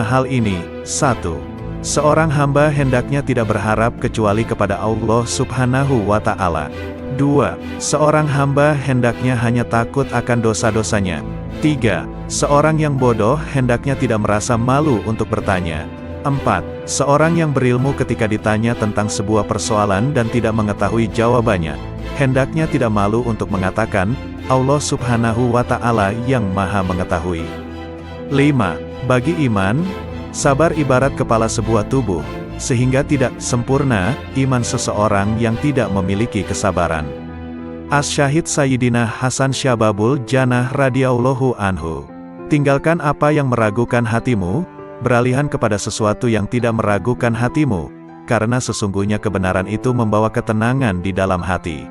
hal ini. 1. Seorang hamba hendaknya tidak berharap kecuali kepada Allah Subhanahu wa Ta'ala. 2. Seorang hamba hendaknya hanya takut akan dosa-dosanya. 3. Seorang yang bodoh hendaknya tidak merasa malu untuk bertanya. 4. Seorang yang berilmu ketika ditanya tentang sebuah persoalan dan tidak mengetahui jawabannya, hendaknya tidak malu untuk mengatakan, Allah Subhanahu wa Ta'ala yang Maha Mengetahui. 5. Bagi iman, sabar ibarat kepala sebuah tubuh, sehingga tidak sempurna iman seseorang yang tidak memiliki kesabaran. Asy-Syahid Sayyidina Hasan Syababul Jannah radhiyallahu anhu. Tinggalkan apa yang meragukan hatimu, beralihan kepada sesuatu yang tidak meragukan hatimu, karena sesungguhnya kebenaran itu membawa ketenangan di dalam hati.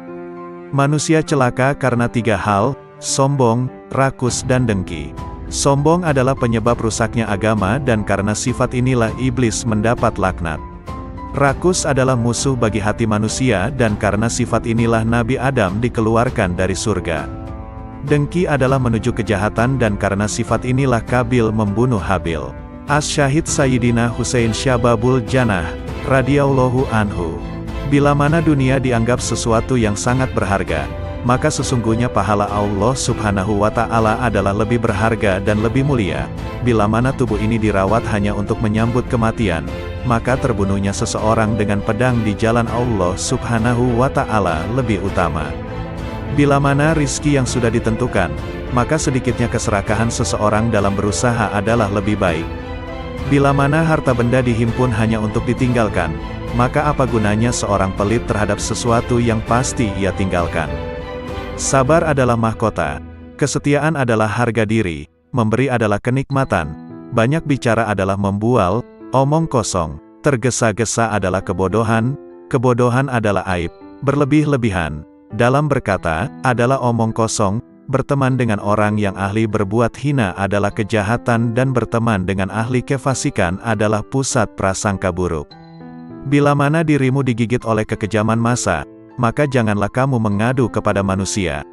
Manusia celaka karena 3 hal, sombong, rakus dan dengki. Sombong adalah penyebab rusaknya agama dan karena sifat inilah iblis mendapat laknat. Rakus adalah musuh bagi hati manusia dan karena sifat inilah Nabi Adam dikeluarkan dari surga. Dengki adalah menuju kejahatan dan karena sifat inilah Kabil membunuh Habil. Asy-Syahid Sayyidina Husain Syababul Jannah radhiyallahu anhu. Bila mana dunia dianggap sesuatu yang sangat berharga, maka sesungguhnya pahala Allah Subhanahu wa Ta'ala adalah lebih berharga dan lebih mulia. Bila mana tubuh ini dirawat hanya untuk menyambut kematian, maka terbunuhnya seseorang dengan pedang di jalan Allah Subhanahu wa Ta'ala lebih utama. Bila mana rizki yang sudah ditentukan, maka sedikitnya keserakahan seseorang dalam berusaha adalah lebih baik. Bila mana harta benda dihimpun hanya untuk ditinggalkan, maka apa gunanya seorang pelit terhadap sesuatu yang pasti ia tinggalkan. Sabar adalah mahkota, kesetiaan adalah harga diri, memberi adalah kenikmatan, banyak bicara adalah membual, omong kosong, tergesa-gesa adalah kebodohan, kebodohan adalah aib, berlebih-lebihan, dalam berkata, adalah omong kosong, berteman dengan orang yang ahli berbuat hina adalah kejahatan dan berteman dengan ahli kefasikan adalah pusat prasangka buruk. Bila mana dirimu digigit oleh kekejaman massa, maka janganlah kamu mengadu kepada manusia.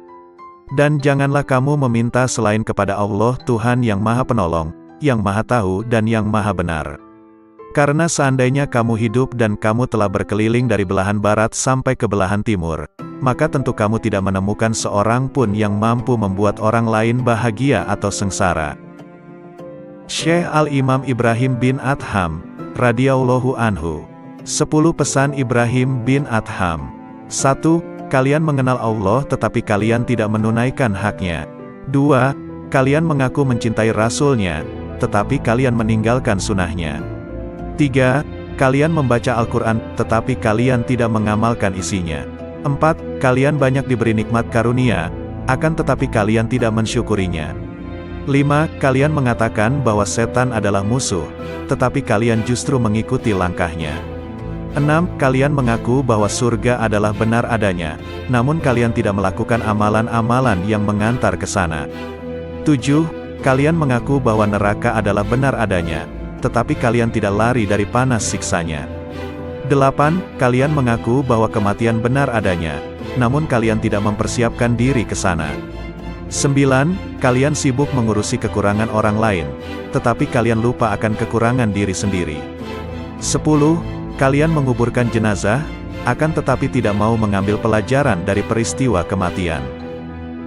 Dan janganlah kamu meminta selain kepada Allah Tuhan yang Maha Penolong, yang Maha Tahu dan yang Maha Benar. Karena seandainya kamu hidup dan kamu telah berkeliling dari belahan barat sampai ke belahan timur, maka tentu kamu tidak menemukan seorang pun yang mampu membuat orang lain bahagia atau sengsara. Syekh Al-Imam Ibrahim bin Adham radhiyallahu anhu. 10 pesan Ibrahim bin Adham. 1. Kalian mengenal Allah tetapi kalian tidak menunaikan haknya. 2. Kalian mengaku mencintai Rasul-Nya, tetapi kalian meninggalkan sunnahnya. 3. Kalian membaca Al-Quran, tetapi kalian tidak mengamalkan isinya. 4. Kalian banyak diberi nikmat karunia, akan tetapi kalian tidak mensyukurinya. 5. Kalian mengatakan bahwa setan adalah musuh, tetapi kalian justru mengikuti langkahnya. 6. Kalian mengaku bahwa surga adalah benar adanya, namun kalian tidak melakukan amalan-amalan yang mengantar ke sana. 7. Kalian mengaku bahwa neraka adalah benar adanya, tetapi kalian tidak lari dari panas siksanya. 8. Kalian mengaku bahwa kematian benar adanya, namun kalian tidak mempersiapkan diri ke sana. 9. Kalian sibuk mengurusi kekurangan orang lain, tetapi kalian lupa akan kekurangan diri sendiri. 10. Kalian menguburkan jenazah, akan tetapi tidak mau mengambil pelajaran dari peristiwa kematian.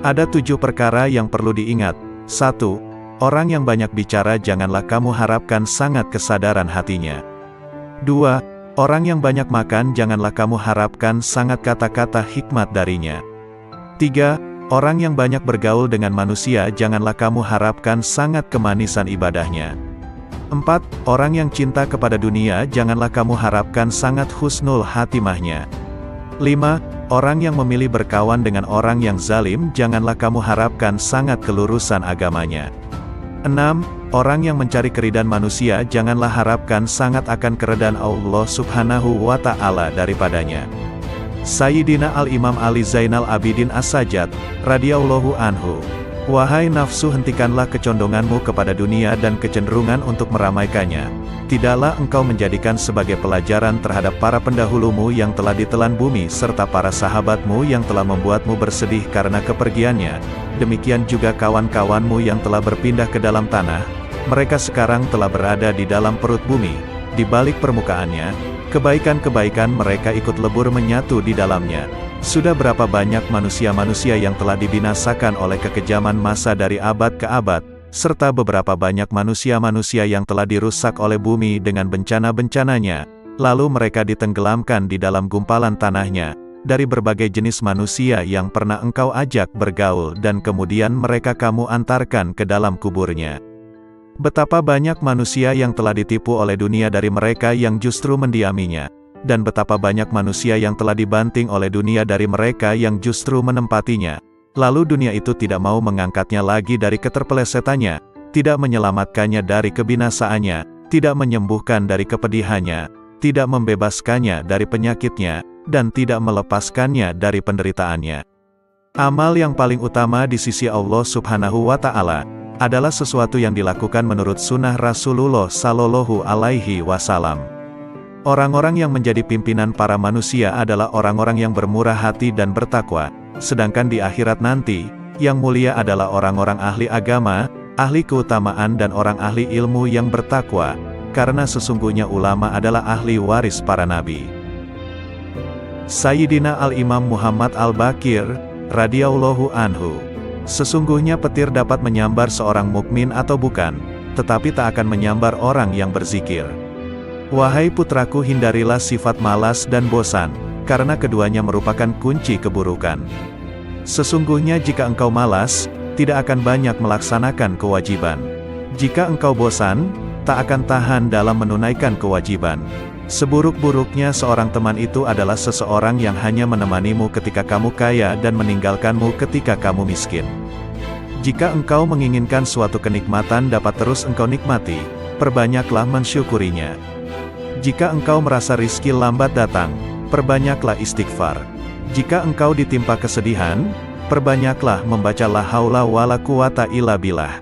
Ada 7 perkara yang perlu diingat. 1. Orang yang banyak bicara janganlah kamu harapkan sangat kesadaran hatinya. 2. Orang yang banyak makan janganlah kamu harapkan sangat kata-kata hikmat darinya. 3. Orang yang banyak bergaul dengan manusia janganlah kamu harapkan sangat kemanisan ibadahnya. 4. Orang yang cinta kepada dunia janganlah kamu harapkan sangat husnul hatimahnya. 5. Orang yang memilih berkawan dengan orang yang zalim janganlah kamu harapkan sangat kelurusan agamanya. 6. Orang yang mencari keridhaan manusia janganlah harapkan sangat akan keridhaan Allah Subhanahu wa Ta'ala daripadanya. Sayyidina Al-Imam Ali Zainal Abidin As-Sajjad radhiyallahu anhu. Wahai nafsu, hentikanlah kecondonganmu kepada dunia dan kecenderungan untuk meramaikannya. Tidaklah engkau menjadikan sebagai pelajaran terhadap para pendahulumu yang telah ditelan bumi serta para sahabatmu yang telah membuatmu bersedih karena kepergiannya. Demikian juga kawan-kawanmu yang telah berpindah ke dalam tanah. Mereka sekarang telah berada di dalam perut bumi, di balik permukaannya, kebaikan-kebaikan mereka ikut lebur menyatu di dalamnya. Sudah berapa banyak manusia-manusia yang telah dibinasakan oleh kekejaman masa dari abad ke abad, serta beberapa banyak manusia-manusia yang telah dirusak oleh bumi dengan bencana-bencananya, lalu mereka ditenggelamkan di dalam gumpalan tanahnya, dari berbagai jenis manusia yang pernah engkau ajak bergaul dan kemudian mereka kamu antarkan ke dalam kuburnya. Betapa banyak manusia yang telah ditipu oleh dunia dari mereka yang justru mendiaminya, dan betapa banyak manusia yang telah dibanting oleh dunia dari mereka yang justru menempatinya. Lalu dunia itu tidak mau mengangkatnya lagi dari keterpelesetannya, tidak menyelamatkannya dari kebinasaannya, tidak menyembuhkan dari kepedihannya, tidak membebaskannya dari penyakitnya, dan tidak melepaskannya dari penderitaannya. Amal yang paling utama di sisi Allah Subhanahu wa Ta'ala adalah sesuatu yang dilakukan menurut sunnah Rasulullah Sallallahu Alaihi Wasallam. Orang-orang yang menjadi pimpinan para manusia adalah orang-orang yang bermurah hati dan bertakwa, sedangkan di akhirat nanti, yang mulia adalah orang-orang ahli agama, ahli keutamaan dan orang ahli ilmu yang bertakwa, karena sesungguhnya ulama adalah ahli waris para nabi. Sayyidina Al-Imam Muhammad Al-Baqir, radhiyallahu anhu. Sesungguhnya petir dapat menyambar seorang mukmin atau bukan, tetapi tak akan menyambar orang yang berzikir. Wahai putraku, hindarilah sifat malas dan bosan, karena keduanya merupakan kunci keburukan. Sesungguhnya jika engkau malas, tidak akan banyak melaksanakan kewajiban. Jika engkau bosan, tak akan tahan dalam menunaikan kewajiban. Seburuk-buruknya seorang teman itu adalah seseorang yang hanya menemanimu ketika kamu kaya dan meninggalkanmu ketika kamu miskin. Jika engkau menginginkan suatu kenikmatan dapat terus engkau nikmati, perbanyaklah mensyukurinya. Jika engkau merasa rizki lambat datang, perbanyaklah istighfar. Jika engkau ditimpa kesedihan, perbanyaklah membaca la haula wala quwata illa billah.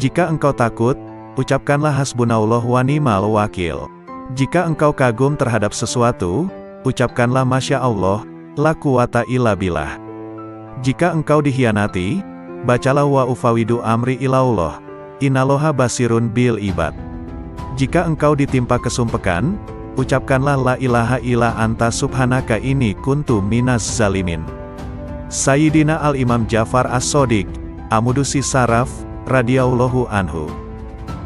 Jika engkau takut, ucapkanlah hasbunallah wa ni'mal wakil. Jika engkau kagum terhadap sesuatu, ucapkanlah Masya Allah, la quwata illa billah. Jika engkau dikhianati, bacalah wa ufawidu amri ilallah, innallaha basirun bil ibad. Jika engkau ditimpa kesumpekan, ucapkanlah la ilaha illa anta subhanaka inni kuntu minas zalimin. Sayyidina Al-Imam Ja'far As-Shadiq, Amudusi Saraf, radhiyallahu anhu.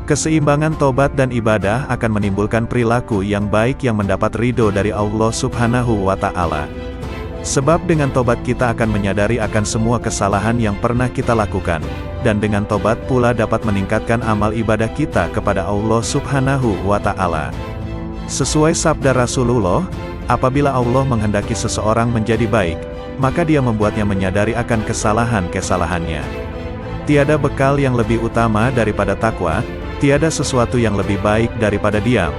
Keseimbangan tobat dan ibadah akan menimbulkan perilaku yang baik yang mendapat ridho dari Allah Subhanahu wa Ta'ala. Sebab dengan tobat kita akan menyadari akan semua kesalahan yang pernah kita lakukan, dan dengan tobat pula dapat meningkatkan amal ibadah kita kepada Allah Subhanahu wa Ta'ala. Sesuai sabda Rasulullah, apabila Allah menghendaki seseorang menjadi baik, maka Dia membuatnya menyadari akan kesalahan-kesalahannya. Tiada bekal yang lebih utama daripada takwa, tiada sesuatu yang lebih baik daripada diam,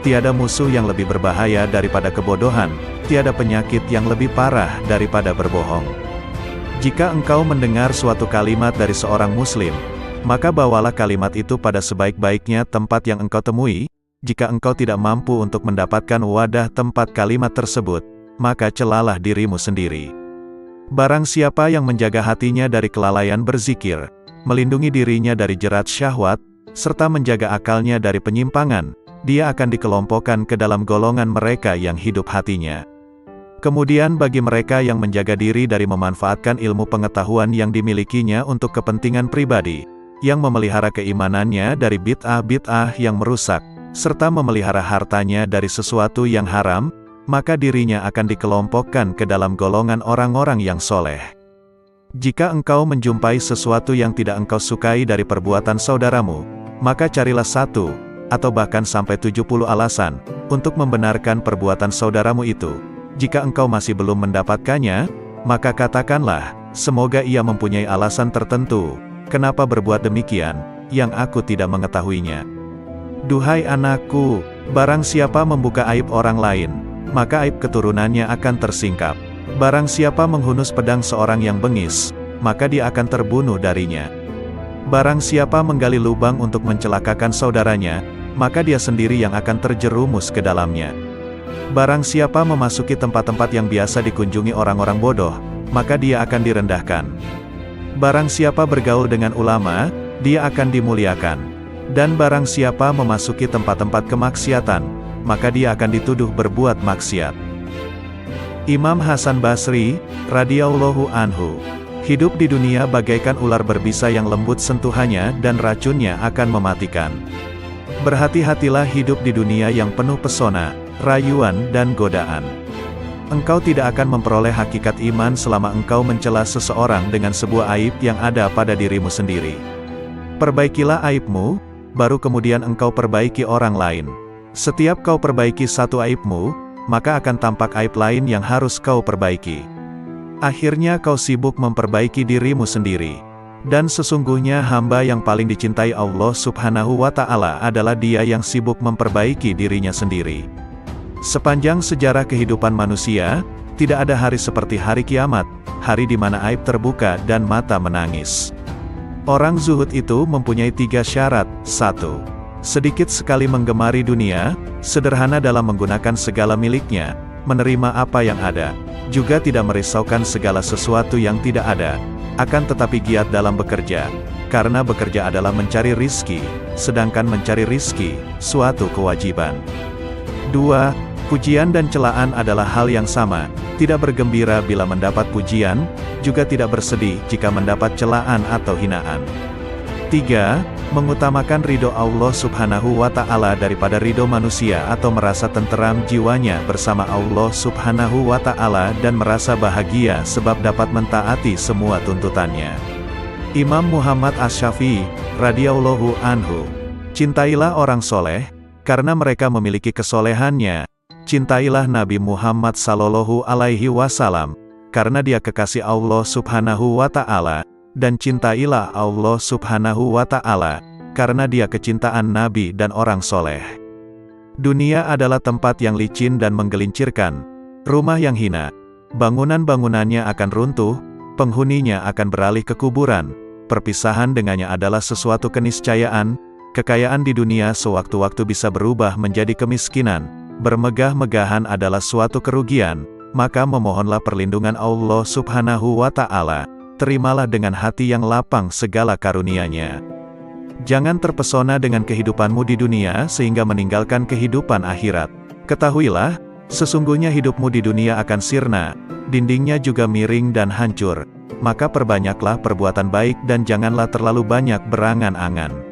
tiada musuh yang lebih berbahaya daripada kebodohan, tiada penyakit yang lebih parah daripada berbohong. Jika engkau mendengar suatu kalimat dari seorang muslim, maka bawalah kalimat itu pada sebaik-baiknya tempat yang engkau temui. Jika engkau tidak mampu untuk mendapatkan wadah tempat kalimat tersebut, maka celalah dirimu sendiri. Barang siapa yang menjaga hatinya dari kelalaian berzikir, melindungi dirinya dari jerat syahwat, serta menjaga akalnya dari penyimpangan, dia akan dikelompokkan ke dalam golongan mereka yang hidup hatinya. Kemudian bagi mereka yang menjaga diri dari memanfaatkan ilmu pengetahuan yang dimilikinya untuk kepentingan pribadi, yang memelihara keimanannya dari bid'ah-bid'ah yang merusak, serta memelihara hartanya dari sesuatu yang haram, maka dirinya akan dikelompokkan ke dalam golongan orang-orang yang soleh. Jika engkau menjumpai sesuatu yang tidak engkau sukai dari perbuatan saudaramu, maka carilah satu, atau bahkan sampai 70 alasan, untuk membenarkan perbuatan saudaramu itu. Jika engkau masih belum mendapatkannya, maka katakanlah, semoga ia mempunyai alasan tertentu, kenapa berbuat demikian, yang aku tidak mengetahuinya. Duhai anakku, barang siapa membuka aib orang lain, maka aib keturunannya akan tersingkap. Barang siapa menghunus pedang seorang yang bengis, maka dia akan terbunuh darinya. Barang siapa menggali lubang untuk mencelakakan saudaranya, maka dia sendiri yang akan terjerumus ke dalamnya. Barang siapa memasuki tempat-tempat yang biasa dikunjungi orang-orang bodoh, maka dia akan direndahkan. Barang siapa bergaul dengan ulama, dia akan dimuliakan. Dan barang siapa memasuki tempat-tempat kemaksiatan, maka dia akan dituduh berbuat maksiat. Imam Hasan Basri, radhiyallahu anhu, hidup di dunia bagaikan ular berbisa yang lembut sentuhannya dan racunnya akan mematikan. Berhati-hatilah hidup di dunia yang penuh pesona, rayuan dan godaan. Engkau tidak akan memperoleh hakikat iman selama engkau mencela seseorang dengan sebuah aib yang ada pada dirimu sendiri. Perbaikilah aibmu, baru kemudian engkau perbaiki orang lain. Setiap kau perbaiki satu aibmu, maka akan tampak aib lain yang harus kau perbaiki. Akhirnya kau sibuk memperbaiki dirimu sendiri. Dan sesungguhnya hamba yang paling dicintai Allah Subhanahu wa Ta'ala adalah dia yang sibuk memperbaiki dirinya sendiri. Sepanjang sejarah kehidupan manusia, tidak ada hari seperti hari kiamat, hari di mana aib terbuka dan mata menangis. Orang zuhud itu mempunyai 3 syarat. 1. Sedikit sekali menggemari dunia, sederhana dalam menggunakan segala miliknya, menerima apa yang ada, juga tidak merisaukan segala sesuatu yang tidak ada, akan tetapi giat dalam bekerja, karena bekerja adalah mencari rizki, sedangkan mencari rizki, suatu kewajiban. 2. Pujian dan celaan adalah hal yang sama, tidak bergembira bila mendapat pujian, juga tidak bersedih jika mendapat celaan atau hinaan. 3. Mengutamakan ridho Allah Subhanahu wa Ta'ala daripada ridho manusia atau merasa tenteram jiwanya bersama Allah Subhanahu wa Ta'ala dan merasa bahagia sebab dapat mentaati semua tuntutannya. Imam Muhammad Asy-Syafi'i, radhiyallahu anhu, cintailah orang soleh, karena mereka memiliki kesolehannya. Cintailah Nabi Muhammad sallallahu alaihi wasallam, karena dia kekasih Allah Subhanahu wa Ta'ala, dan cintailah Allah Subhanahu wa Ta'ala, karena dia kecintaan Nabi dan orang soleh. Dunia adalah tempat yang licin dan menggelincirkan, rumah yang hina, bangunan-bangunannya akan runtuh, penghuninya akan beralih ke kuburan, perpisahan dengannya adalah sesuatu keniscayaan, kekayaan di dunia sewaktu-waktu bisa berubah menjadi kemiskinan, bermegah-megahan adalah suatu kerugian, maka memohonlah perlindungan Allah Subhanahu wa Ta'ala, terimalah dengan hati yang lapang segala karunia-Nya. Jangan terpesona dengan kehidupanmu di dunia sehingga meninggalkan kehidupan akhirat. Ketahuilah, sesungguhnya hidupmu di dunia akan sirna, dindingnya juga miring dan hancur, maka perbanyaklah perbuatan baik dan janganlah terlalu banyak berangan-angan.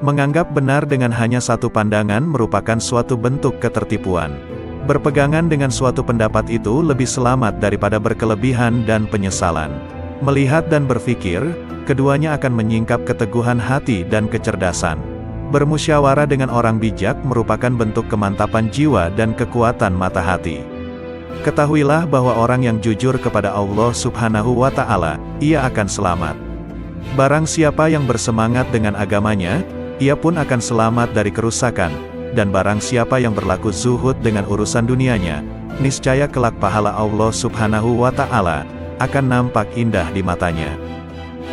Menganggap benar dengan hanya satu pandangan merupakan suatu bentuk ketertipuan. Berpegangan dengan suatu pendapat itu lebih selamat daripada berkelebihan dan penyesalan. Melihat dan berpikir, keduanya akan menyingkap keteguhan hati dan kecerdasan. Bermusyawarah dengan orang bijak merupakan bentuk kemantapan jiwa dan kekuatan mata hati. Ketahuilah bahwa orang yang jujur kepada Allah Subhanahu wa Ta'ala, ia akan selamat. Barang siapa yang bersemangat dengan agamanya, ia pun akan selamat dari kerusakan, dan barang siapa yang berlaku zuhud dengan urusan dunianya, niscaya kelak pahala Allah Subhanahu wa Ta'ala akan nampak indah di matanya.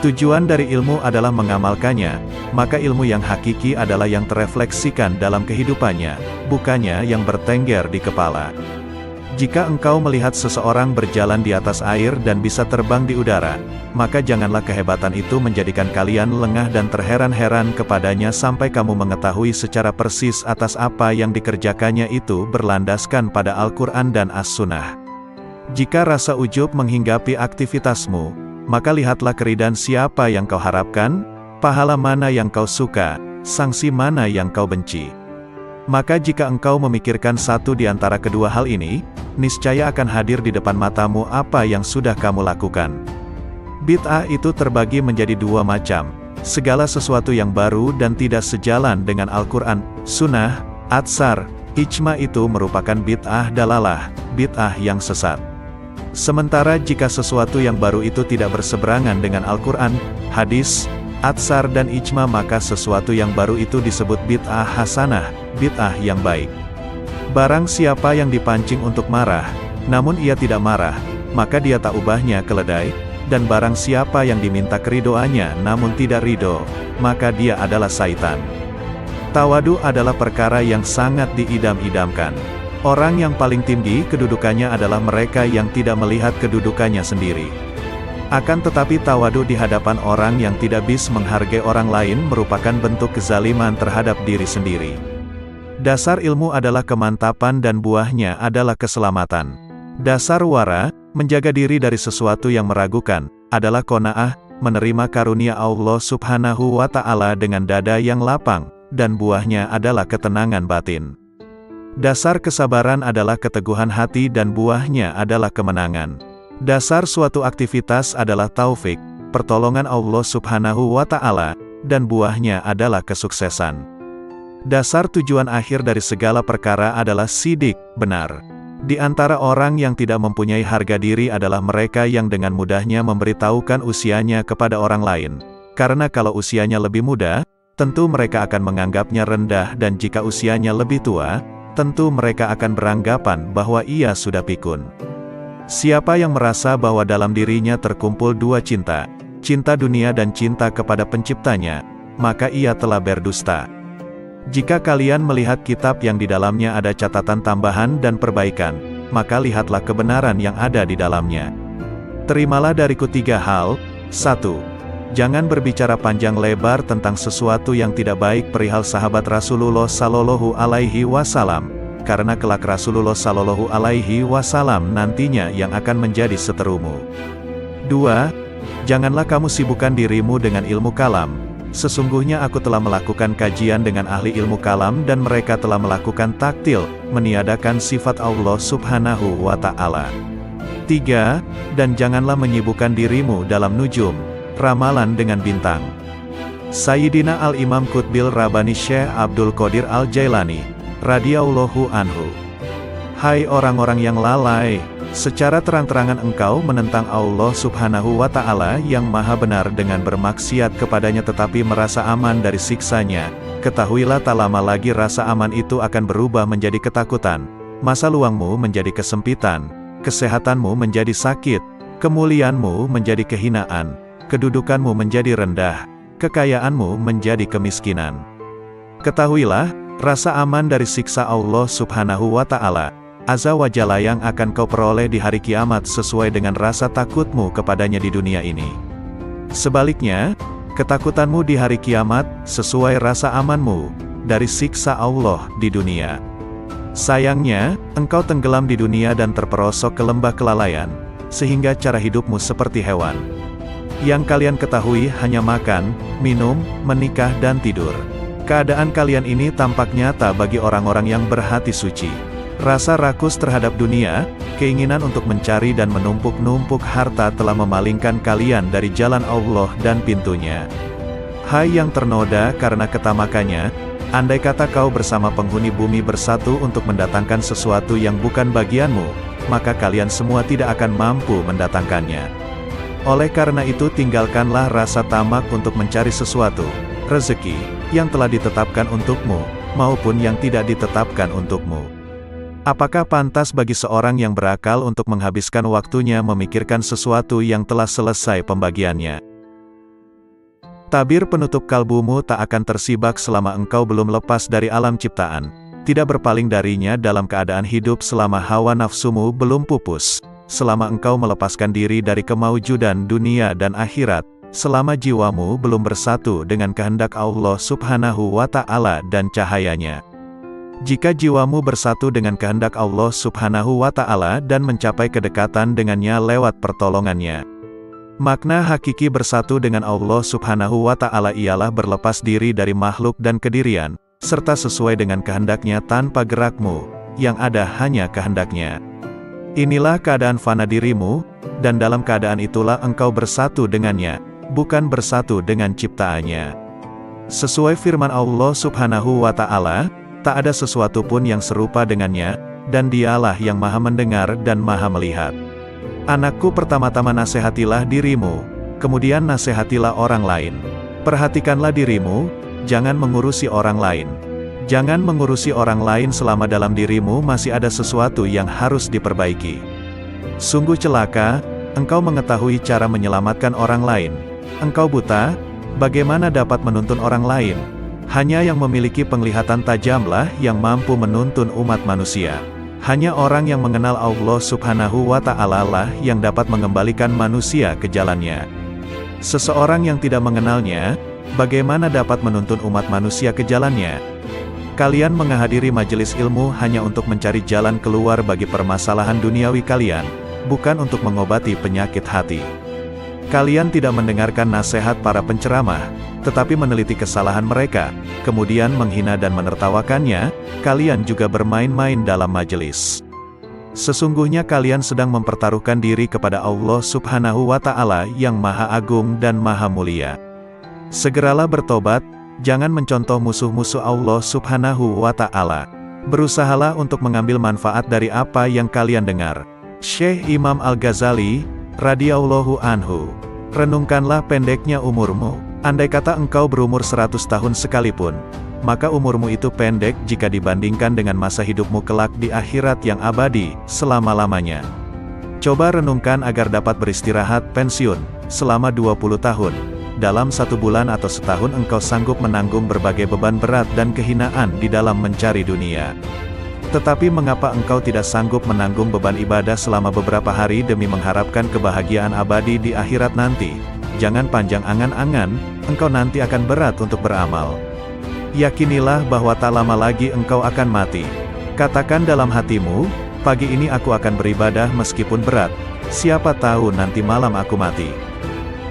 Tujuan dari ilmu adalah mengamalkannya, maka ilmu yang hakiki adalah yang terefleksikan dalam kehidupannya, bukannya yang bertengger di kepala. Jika engkau melihat seseorang berjalan di atas air dan bisa terbang di udara, maka janganlah kehebatan itu menjadikan kalian lengah dan terheran-heran kepadanya sampai kamu mengetahui secara persis atas apa yang dikerjakannya itu berlandaskan pada Al-Quran dan As-Sunnah. Jika rasa ujub menghinggapi aktivitasmu, maka lihatlah keridhaan siapa yang kau harapkan, pahala mana yang kau suka, sanksi mana yang kau benci. Maka jika engkau memikirkan satu di antara kedua hal ini, niscaya akan hadir di depan matamu apa yang sudah kamu lakukan. Bid'ah itu terbagi menjadi 2 macam, segala sesuatu yang baru dan tidak sejalan dengan Al-Quran, Sunnah, Atsar, Ijma itu merupakan bid'ah dalalah, bid'ah yang sesat. Sementara jika sesuatu yang baru itu tidak berseberangan dengan Al-Quran, hadis, Atsar dan Ijma maka sesuatu yang baru itu disebut bid'ah hasanah, bid'ah yang baik. Barang siapa yang dipancing untuk marah, namun ia tidak marah, maka dia tak ubahnya keledai, dan barang siapa yang diminta keridoannya namun tidak ridho, maka dia adalah syaitan. Tawadu adalah perkara yang sangat diidam-idamkan. Orang yang paling tinggi kedudukannya adalah mereka yang tidak melihat kedudukannya sendiri. Akan tetapi tawadu di hadapan orang yang tidak bisa menghargai orang lain merupakan bentuk kezaliman terhadap diri sendiri. Dasar ilmu adalah kemantapan dan buahnya adalah keselamatan. Dasar wara, menjaga diri dari sesuatu yang meragukan, adalah qanaah, menerima karunia Allah Subhanahu wa Ta'ala dengan dada yang lapang, dan buahnya adalah ketenangan batin. Dasar kesabaran adalah keteguhan hati dan buahnya adalah kemenangan. Dasar suatu aktivitas adalah taufik, pertolongan Allah Subhanahu wa Ta'ala, dan buahnya adalah kesuksesan. Dasar tujuan akhir dari segala perkara adalah sidik, benar. Di antara orang yang tidak mempunyai harga diri adalah mereka yang dengan mudahnya memberitahukan usianya kepada orang lain. Karena kalau usianya lebih muda, tentu mereka akan menganggapnya rendah, dan jika usianya lebih tua, tentu mereka akan beranggapan bahwa ia sudah pikun. Siapa yang merasa bahwa dalam dirinya terkumpul dua cinta, cinta dunia dan cinta kepada penciptanya, maka ia telah berdusta. Jika kalian melihat kitab yang di dalamnya ada catatan tambahan dan perbaikan, maka lihatlah kebenaran yang ada di dalamnya. Terimalah dariku 3 hal. 1. Jangan berbicara panjang lebar tentang sesuatu yang tidak baik perihal sahabat Rasulullah Sallallahu Alaihi Wasallam, karena kelak Rasulullah Sallallahu Alaihi Wasallam nantinya yang akan menjadi seterumu. 2. Janganlah kamu sibukkan dirimu dengan ilmu kalam. Sesungguhnya aku telah melakukan kajian dengan ahli ilmu kalam dan mereka telah melakukan taktil, meniadakan sifat Allah Subhanahu wa Ta'ala. 3. Dan janganlah menyibukkan dirimu dalam nujum, ramalan dengan bintang. Sayyidina Al-Imam Qutbil Rabbani Syekh Abdul Qadir Al-Jailani, radhiyallahu anhu. Hai orang-orang yang lalai, secara terang-terangan engkau menentang Allah Subhanahu wa Ta'ala yang maha benar dengan bermaksiat kepadanya tetapi merasa aman dari siksanya. Ketahuilah tak lama lagi rasa aman itu akan berubah menjadi ketakutan, masa luangmu menjadi kesempitan, kesehatanmu menjadi sakit, kemuliaanmu menjadi kehinaan, kedudukanmu menjadi rendah, kekayaanmu menjadi kemiskinan. Ketahuilah, rasa aman dari siksa Allah Subhanahu wa Ta'ala Azza wa Jalla yang akan kau peroleh di hari kiamat sesuai dengan rasa takutmu kepadanya di dunia ini. Sebaliknya, ketakutanmu di hari kiamat sesuai rasa amanmu dari siksa Allah di dunia. Sayangnya, engkau tenggelam di dunia dan terperosok ke lembah kelalaian, sehingga cara hidupmu seperti hewan. Yang kalian ketahui hanya makan, minum, menikah dan tidur. Keadaan kalian ini tampak nyata bagi orang-orang yang berhati suci. Rasa rakus terhadap dunia, keinginan untuk mencari dan menumpuk-numpuk harta telah memalingkan kalian dari jalan Allah dan pintunya. Hai yang ternoda karena ketamakannya, andai kata kau bersama penghuni bumi bersatu untuk mendatangkan sesuatu yang bukan bagianmu, maka kalian semua tidak akan mampu mendatangkannya. Oleh karena itu tinggalkanlah rasa tamak untuk mencari sesuatu, rezeki, yang telah ditetapkan untukmu, maupun yang tidak ditetapkan untukmu. Apakah pantas bagi seorang yang berakal untuk menghabiskan waktunya memikirkan sesuatu yang telah selesai pembagiannya? Tabir penutup kalbumu tak akan tersibak selama engkau belum lepas dari alam ciptaan, tidak berpaling darinya dalam keadaan hidup selama hawa nafsumu belum pupus, selama engkau melepaskan diri dari kemaujudan dunia dan akhirat, selama jiwamu belum bersatu dengan kehendak Allah Subhanahu wa Ta'ala dan cahayanya. Jika jiwamu bersatu dengan kehendak Allah Subhanahu wa Ta'ala dan mencapai kedekatan dengannya lewat pertolongannya, makna hakiki bersatu dengan Allah Subhanahu wa Ta'ala ialah berlepas diri dari makhluk dan kedirian, serta sesuai dengan kehendaknya tanpa gerakmu, yang ada hanya kehendaknya. Inilah keadaan fana dirimu, dan dalam keadaan itulah engkau bersatu dengannya, bukan bersatu dengan ciptaannya. Sesuai firman Allah Subhanahu wa Ta'ala, tak ada sesuatu pun yang serupa dengannya, dan dialah yang maha mendengar dan maha melihat. Anakku, pertama-tama nasihatilah dirimu, kemudian nasihatilah orang lain. Perhatikanlah dirimu, jangan mengurusi orang lain. Jangan mengurusi orang lain selama dalam dirimu masih ada sesuatu yang harus diperbaiki. Sungguh celaka, engkau mengetahui cara menyelamatkan orang lain. Engkau buta, bagaimana dapat menuntun orang lain? Hanya yang memiliki penglihatan tajamlah yang mampu menuntun umat manusia. Hanya orang yang mengenal Allah Subhanahu wa Ta'ala lah yang dapat mengembalikan manusia ke jalannya. Seseorang yang tidak mengenalnya, bagaimana dapat menuntun umat manusia ke jalannya? Kalian menghadiri majelis ilmu hanya untuk mencari jalan keluar bagi permasalahan duniawi kalian, bukan untuk mengobati penyakit hati. Kalian tidak mendengarkan nasihat para penceramah, tetapi meneliti kesalahan mereka, kemudian menghina dan menertawakannya. Kalian juga bermain-main dalam majelis. Sesungguhnya kalian sedang mempertaruhkan diri kepada Allah Subhanahu wa Ta'ala yang Maha Agung dan Maha Mulia. Segeralah bertobat, jangan mencontoh musuh-musuh Allah Subhanahu wa Ta'ala. Berusahalah untuk mengambil manfaat dari apa yang kalian dengar. Syekh Imam Al-Ghazali, radhiyallahu anhu. Renungkanlah pendeknya umurmu. Andai kata engkau berumur 100 tahun sekalipun, maka umurmu itu pendek jika dibandingkan dengan masa hidupmu kelak di akhirat yang abadi, selama-lamanya. Coba renungkan agar dapat beristirahat pensiun selama 20 tahun. Dalam 1 bulan atau setahun engkau sanggup menanggung berbagai beban berat dan kehinaan di dalam mencari dunia. Tetapi mengapa engkau tidak sanggup menanggung beban ibadah selama beberapa hari demi mengharapkan kebahagiaan abadi di akhirat nanti? Jangan panjang angan-angan, engkau nanti akan berat untuk beramal. Yakinilah bahwa tak lama lagi engkau akan mati. Katakan dalam hatimu, pagi ini aku akan beribadah meskipun berat. Siapa tahu nanti malam aku mati.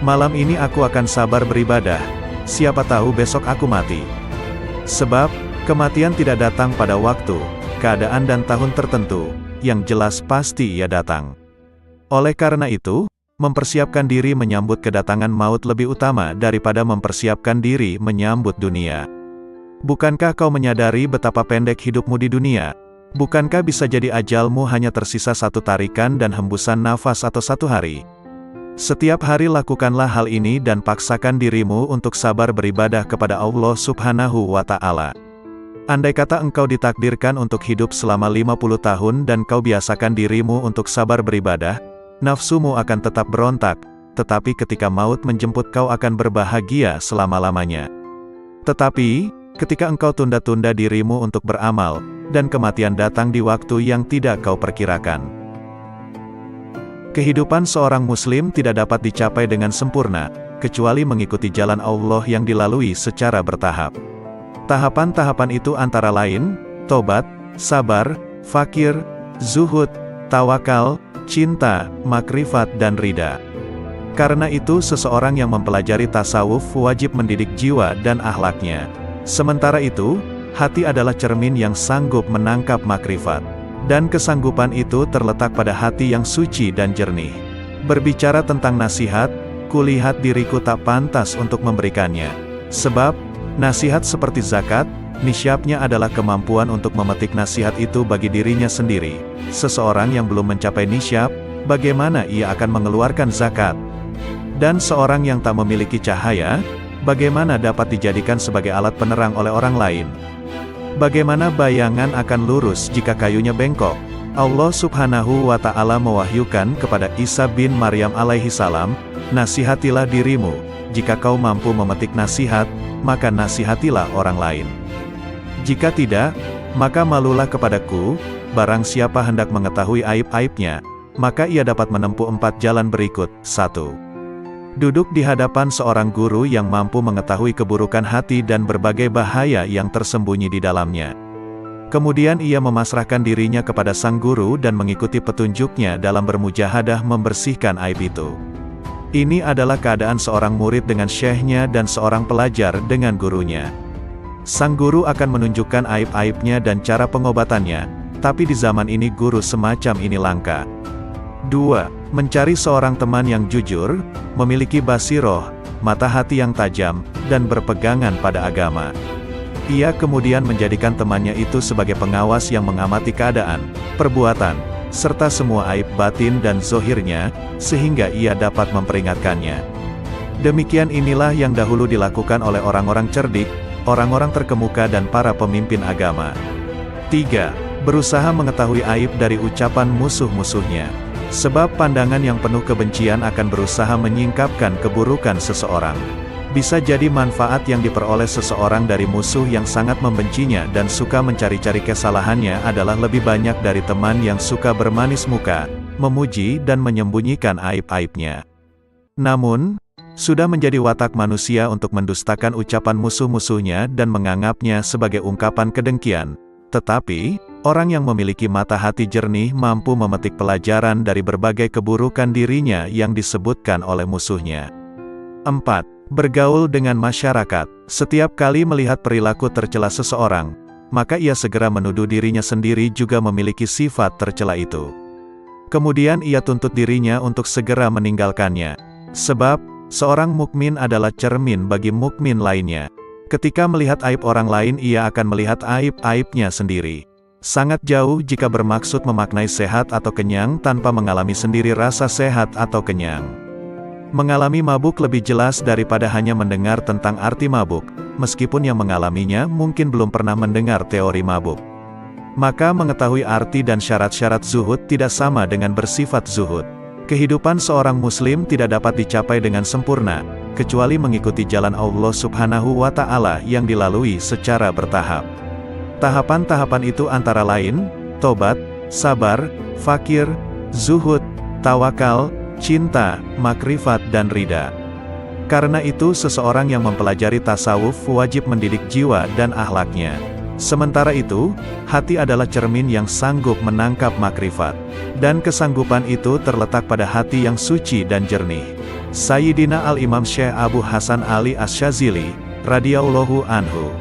Malam ini aku akan sabar beribadah. Siapa tahu besok aku mati. Sebab, kematian tidak datang pada waktu, keadaan dan tahun tertentu, yang jelas pasti ia datang. Oleh karena itu, mempersiapkan diri menyambut kedatangan maut lebih utama daripada mempersiapkan diri menyambut dunia. Bukankah kau menyadari betapa pendek hidupmu di dunia? Bukankah bisa jadi ajalmu hanya tersisa 1 tarikan dan hembusan nafas atau 1 hari? Setiap hari lakukanlah hal ini dan paksakan dirimu untuk sabar beribadah kepada Allah Subhanahu wa Ta'ala. Andai kata engkau ditakdirkan untuk hidup selama 50 tahun dan kau biasakan dirimu untuk sabar beribadah, nafsumu akan tetap berontak, tetapi ketika maut menjemput kau akan berbahagia selama-lamanya. Tetapi, ketika engkau tunda-tunda dirimu untuk beramal, dan kematian datang di waktu yang tidak kau perkirakan. Kehidupan seorang muslim tidak dapat dicapai dengan sempurna, kecuali mengikuti jalan Allah yang dilalui secara bertahap. Tahapan-tahapan itu antara lain, tobat, sabar, fakir, zuhud, tawakal, cinta, makrifat dan ridha. Karena itu seseorang yang mempelajari tasawuf wajib mendidik jiwa dan akhlaknya. Sementara itu, hati adalah cermin yang sanggup menangkap makrifat. Dan kesanggupan itu terletak pada hati yang suci dan jernih. Berbicara tentang nasihat, kulihat diriku tak pantas untuk memberikannya. Sebab, nasihat seperti zakat, nisyabnya adalah kemampuan untuk memetik nasihat itu bagi dirinya sendiri. Seseorang yang belum mencapai nisyab, bagaimana ia akan mengeluarkan zakat? Dan seorang yang tak memiliki cahaya, bagaimana dapat dijadikan sebagai alat penerang oleh orang lain? Bagaimana bayangan akan lurus jika kayunya bengkok? Allah Subhanahu wa Ta'ala mewahyukan kepada Isa bin Maryam alaihi salam, nasihatilah dirimu, jika kau mampu memetik nasihat, maka nasihatilah orang lain. Jika tidak, maka malulah kepadaku, barang siapa hendak mengetahui aib-aibnya, maka ia dapat menempuh 4 jalan berikut. 1. Duduk di hadapan seorang guru yang mampu mengetahui keburukan hati dan berbagai bahaya yang tersembunyi di dalamnya. Kemudian ia memasrahkan dirinya kepada sang guru dan mengikuti petunjuknya dalam bermujahadah membersihkan aib itu. Ini adalah keadaan seorang murid dengan syekhnya dan seorang pelajar dengan gurunya. Sang guru akan menunjukkan aib-aibnya dan cara pengobatannya, tapi di zaman ini guru semacam ini langka. 2. Mencari seorang teman yang jujur, memiliki basiroh, mata hati yang tajam, dan berpegangan pada agama. Ia kemudian menjadikan temannya itu sebagai pengawas yang mengamati keadaan, perbuatan, serta semua aib batin dan zohirnya, sehingga ia dapat memperingatkannya. Demikian inilah yang dahulu dilakukan oleh orang-orang cerdik, orang-orang terkemuka dan para pemimpin agama. 3. Berusaha mengetahui aib dari ucapan musuh-musuhnya. Sebab pandangan yang penuh kebencian akan berusaha menyingkapkan keburukan seseorang. Bisa jadi manfaat yang diperoleh seseorang dari musuh yang sangat membencinya dan suka mencari-cari kesalahannya adalah lebih banyak dari teman yang suka bermanis muka, memuji dan menyembunyikan aib-aibnya. Namun, sudah menjadi watak manusia untuk mendustakan ucapan musuh-musuhnya dan menganggapnya sebagai ungkapan kedengkian. Tetapi, orang yang memiliki mata hati jernih mampu memetik pelajaran dari berbagai keburukan dirinya yang disebutkan oleh musuhnya. 4. Bergaul dengan masyarakat. Setiap kali melihat perilaku tercela seseorang, maka ia segera menuduh dirinya sendiri juga memiliki sifat tercela itu. Kemudian ia tuntut dirinya untuk segera meninggalkannya. Sebab, seorang mukmin adalah cermin bagi mukmin lainnya. Ketika melihat aib orang lain ia akan melihat aib-aibnya sendiri. Sangat jauh jika bermaksud memaknai sehat atau kenyang tanpa mengalami sendiri rasa sehat atau kenyang. Mengalami mabuk lebih jelas daripada hanya mendengar tentang arti mabuk, meskipun yang mengalaminya mungkin belum pernah mendengar teori mabuk. Maka mengetahui arti dan syarat-syarat zuhud tidak sama dengan bersifat zuhud. Kehidupan seorang muslim tidak dapat dicapai dengan sempurna, kecuali mengikuti jalan Allah Subhanahu wa Ta'ala yang dilalui secara bertahap. Tahapan-tahapan itu antara lain, tobat, sabar, fakir, zuhud, tawakal, cinta, makrifat dan ridha. Karena itu seseorang yang mempelajari tasawuf wajib mendidik jiwa dan akhlaknya. Sementara itu, hati adalah cermin yang sanggup menangkap makrifat. Dan kesanggupan itu terletak pada hati yang suci dan jernih. Sayyidina Al-Imam Syekh Abu Hasan Ali Asy-Syadzili, radhiyallahu anhu.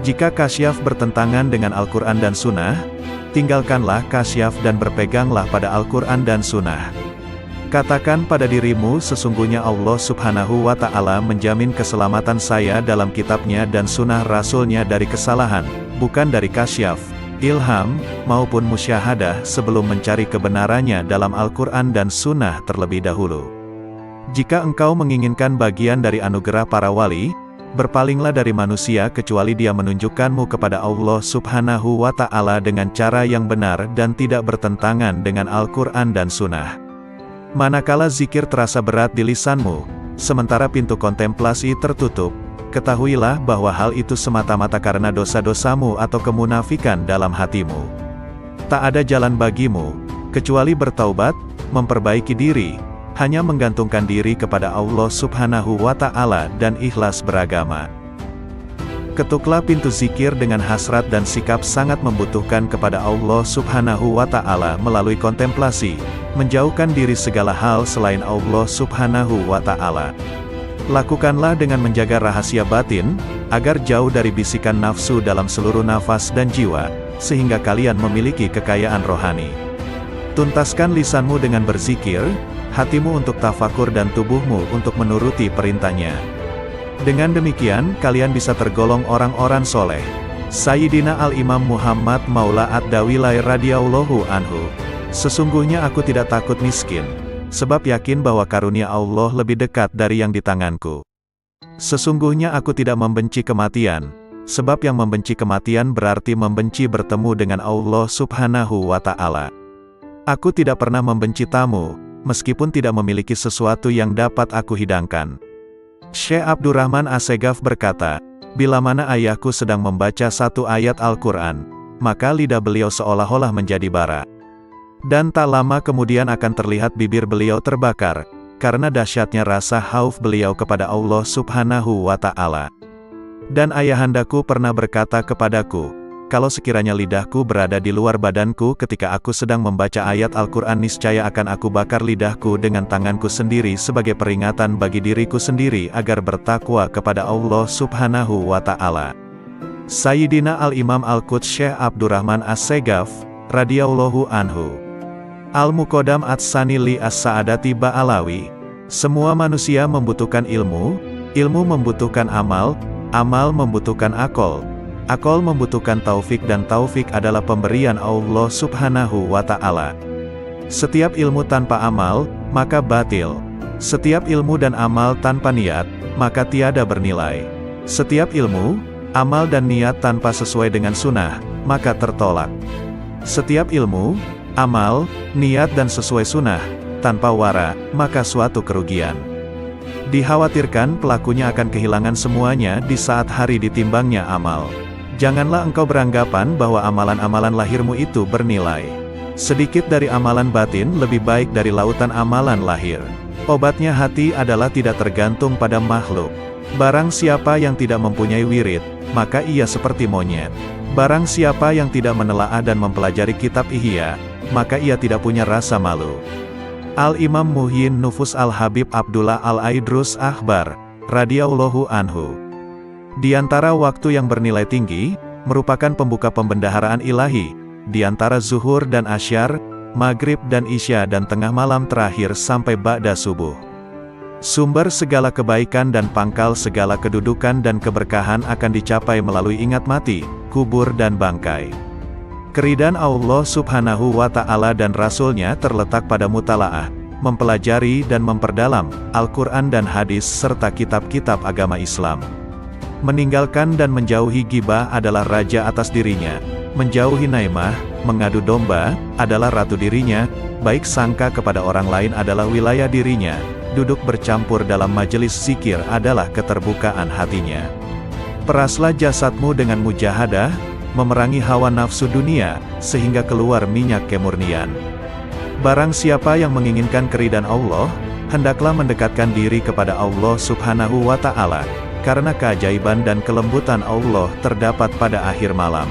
Jika kasyaf bertentangan dengan Al-Quran dan Sunnah, tinggalkanlah kasyaf dan berpeganglah pada Al-Quran dan Sunnah. Katakan pada dirimu sesungguhnya Allah Subhanahu wa Ta'ala menjamin keselamatan saya dalam kitabnya dan sunnah rasulnya dari kesalahan, bukan dari kasyaf, ilham, maupun musyahadah sebelum mencari kebenarannya dalam Al-Quran dan sunnah terlebih dahulu. Jika engkau menginginkan bagian dari anugerah para wali, berpalinglah dari manusia kecuali dia menunjukkanmu kepada Allah Subhanahu wa Ta'ala dengan cara yang benar dan tidak bertentangan dengan Al-Quran dan sunnah. Manakala zikir terasa berat di lisanmu, sementara pintu kontemplasi tertutup, ketahuilah bahwa hal itu semata-mata karena dosa-dosamu atau kemunafikan dalam hatimu. Tak ada jalan bagimu, kecuali bertaubat, memperbaiki diri, hanya menggantungkan diri kepada Allah Subhanahu wa Ta'ala dan ikhlas beragama. Ketuklah pintu zikir dengan hasrat dan sikap sangat membutuhkan kepada Allah Subhanahu wa Ta'ala melalui kontemplasi, menjauhkan diri segala hal selain Allah Subhanahu wa Ta'ala. Lakukanlah dengan menjaga rahasia batin, agar jauh dari bisikan nafsu dalam seluruh nafas dan jiwa, sehingga kalian memiliki kekayaan rohani. Tuntaskan lisanmu dengan berzikir, hatimu untuk tafakur dan tubuhmu untuk menuruti perintahnya. Dengan demikian, kalian bisa tergolong orang-orang soleh. Sayyidina Al-Imam Muhammad Maula Ad-Dawilai radhiyallahu anhu. Sesungguhnya aku tidak takut miskin, sebab yakin bahwa karunia Allah lebih dekat dari yang di tanganku. Sesungguhnya aku tidak membenci kematian, sebab yang membenci kematian berarti membenci bertemu dengan Allah Subhanahu wa Ta'ala. Aku tidak pernah membenci tamu, meskipun tidak memiliki sesuatu yang dapat aku hidangkan. Syekh Abdurrahman Assegaf berkata, bila mana ayahku sedang membaca satu ayat Al-Quran, maka lidah beliau seolah-olah menjadi bara. Dan tak lama kemudian akan terlihat bibir beliau terbakar, karena dahsyatnya rasa khauf beliau kepada Allah Subhanahu wa Ta'ala. Dan ayahandaku pernah berkata kepadaku, kalau sekiranya lidahku berada di luar badanku ketika aku sedang membaca ayat Al-Quran niscaya akan aku bakar lidahku dengan tanganku sendiri sebagai peringatan bagi diriku sendiri agar bertakwa kepada Allah Subhanahu wa Ta'ala. Sayyidina Al-Imam Al-Quds Syekh Abdurrahman As-Segaf, radhiyallahu anhu. Al-Muqaddam Ats-Tsani li As-Sa'adati Ba'alawi. Semua manusia membutuhkan ilmu, ilmu membutuhkan amal, amal membutuhkan akal. Akal membutuhkan taufik dan taufik adalah pemberian Allah Subhanahu wa Ta'ala. Setiap ilmu tanpa amal, maka batil. Setiap ilmu dan amal tanpa niat, maka tiada bernilai. Setiap ilmu, amal dan niat tanpa sesuai dengan sunnah, maka tertolak. Setiap ilmu, amal, niat dan sesuai sunnah, tanpa wara, maka suatu kerugian. Dikhawatirkan pelakunya akan kehilangan semuanya di saat hari ditimbangnya amal. Janganlah engkau beranggapan bahwa amalan-amalan lahirmu itu bernilai. Sedikit dari amalan batin lebih baik dari lautan amalan lahir. Obatnya hati adalah tidak tergantung pada makhluk. Barang siapa yang tidak mempunyai wirid, maka ia seperti monyet. Barang siapa yang tidak menelaah dan mempelajari kitab Ihya, maka ia tidak punya rasa malu. Al-Imam Muhyin Nufus Al-Habib Abdullah Al-Aidrus Akhbar, radhiyallahu anhu. Di antara waktu yang bernilai tinggi, merupakan pembuka pembendaharaan ilahi, di antara zuhur dan asyar, maghrib dan isya dan tengah malam terakhir sampai ba'da subuh. Sumber segala kebaikan dan pangkal segala kedudukan dan keberkahan akan dicapai melalui ingat mati, kubur dan bangkai. Keridhaan Allah Subhanahu wa Ta'ala dan Rasul-Nya terletak pada mutalaah, mempelajari dan memperdalam Al-Quran dan hadis serta kitab-kitab agama Islam. Meninggalkan dan menjauhi ghibah adalah raja atas dirinya, menjauhi naimah, mengadu domba, adalah ratu dirinya, baik sangka kepada orang lain adalah wilayah dirinya, duduk bercampur dalam majelis zikir adalah keterbukaan hatinya. Peraslah jasadmu dengan mujahadah, memerangi hawa nafsu dunia, sehingga keluar minyak kemurnian. Barang siapa yang menginginkan keridhaan Allah, hendaklah mendekatkan diri kepada Allah Subhanahu wa Ta'ala, karena keajaiban dan kelembutan Allah terdapat pada akhir malam.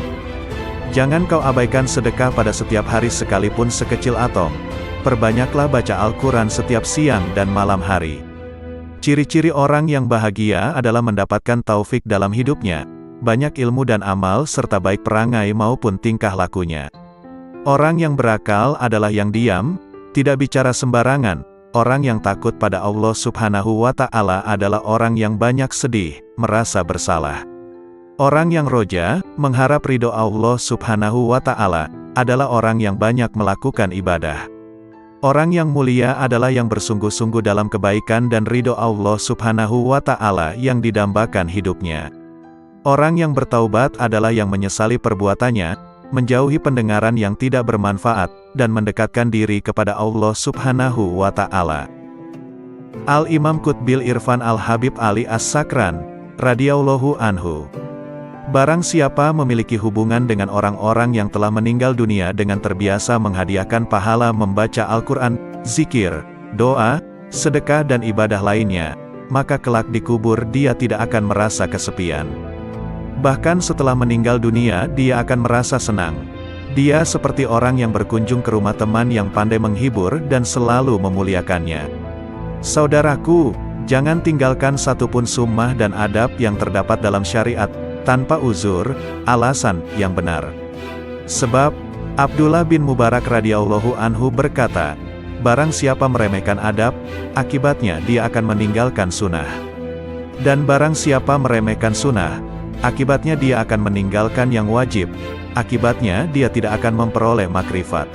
Jangan kau abaikan sedekah pada setiap hari sekalipun sekecil atom. Perbanyaklah baca Al-Quran setiap siang dan malam hari. Ciri-ciri orang yang bahagia adalah mendapatkan taufik dalam hidupnya, banyak ilmu dan amal serta baik perangai maupun tingkah lakunya. Orang yang berakal adalah yang diam, tidak bicara sembarangan. Orang yang takut pada Allah Subhanahu wa Ta'ala adalah orang yang banyak sedih, merasa bersalah. Orang yang roja, mengharap ridho Allah Subhanahu wa Ta'ala, adalah orang yang banyak melakukan ibadah. Orang yang mulia adalah yang bersungguh-sungguh dalam kebaikan dan ridho Allah Subhanahu wa Ta'ala yang didambakan hidupnya. Orang yang bertaubat adalah yang menyesali perbuatannya, menjauhi pendengaran yang tidak bermanfaat, dan mendekatkan diri kepada Allah Subhanahu wa Ta'ala. Al-Imam Qutbil Irfan Al-Habib Ali As-Sakran, radhiyallahu anhu. Barang siapa memiliki hubungan dengan orang-orang yang telah meninggal dunia dengan terbiasa menghadiahkan pahala membaca Al-Quran, zikir, doa, sedekah dan ibadah lainnya, maka kelak di kubur dia tidak akan merasa kesepian. Bahkan setelah meninggal dunia dia akan merasa senang. Dia seperti orang yang berkunjung ke rumah teman yang pandai menghibur dan selalu memuliakannya. Saudaraku, jangan tinggalkan satupun sunnah dan adab yang terdapat dalam syariat, tanpa uzur, alasan yang benar. Sebab, Abdullah bin Mubarak radhiyallahu anhu berkata, barang siapa meremehkan adab, akibatnya dia akan meninggalkan sunnah. Dan barang siapa meremehkan sunnah, akibatnya dia akan meninggalkan yang wajib, akibatnya dia tidak akan memperoleh makrifat.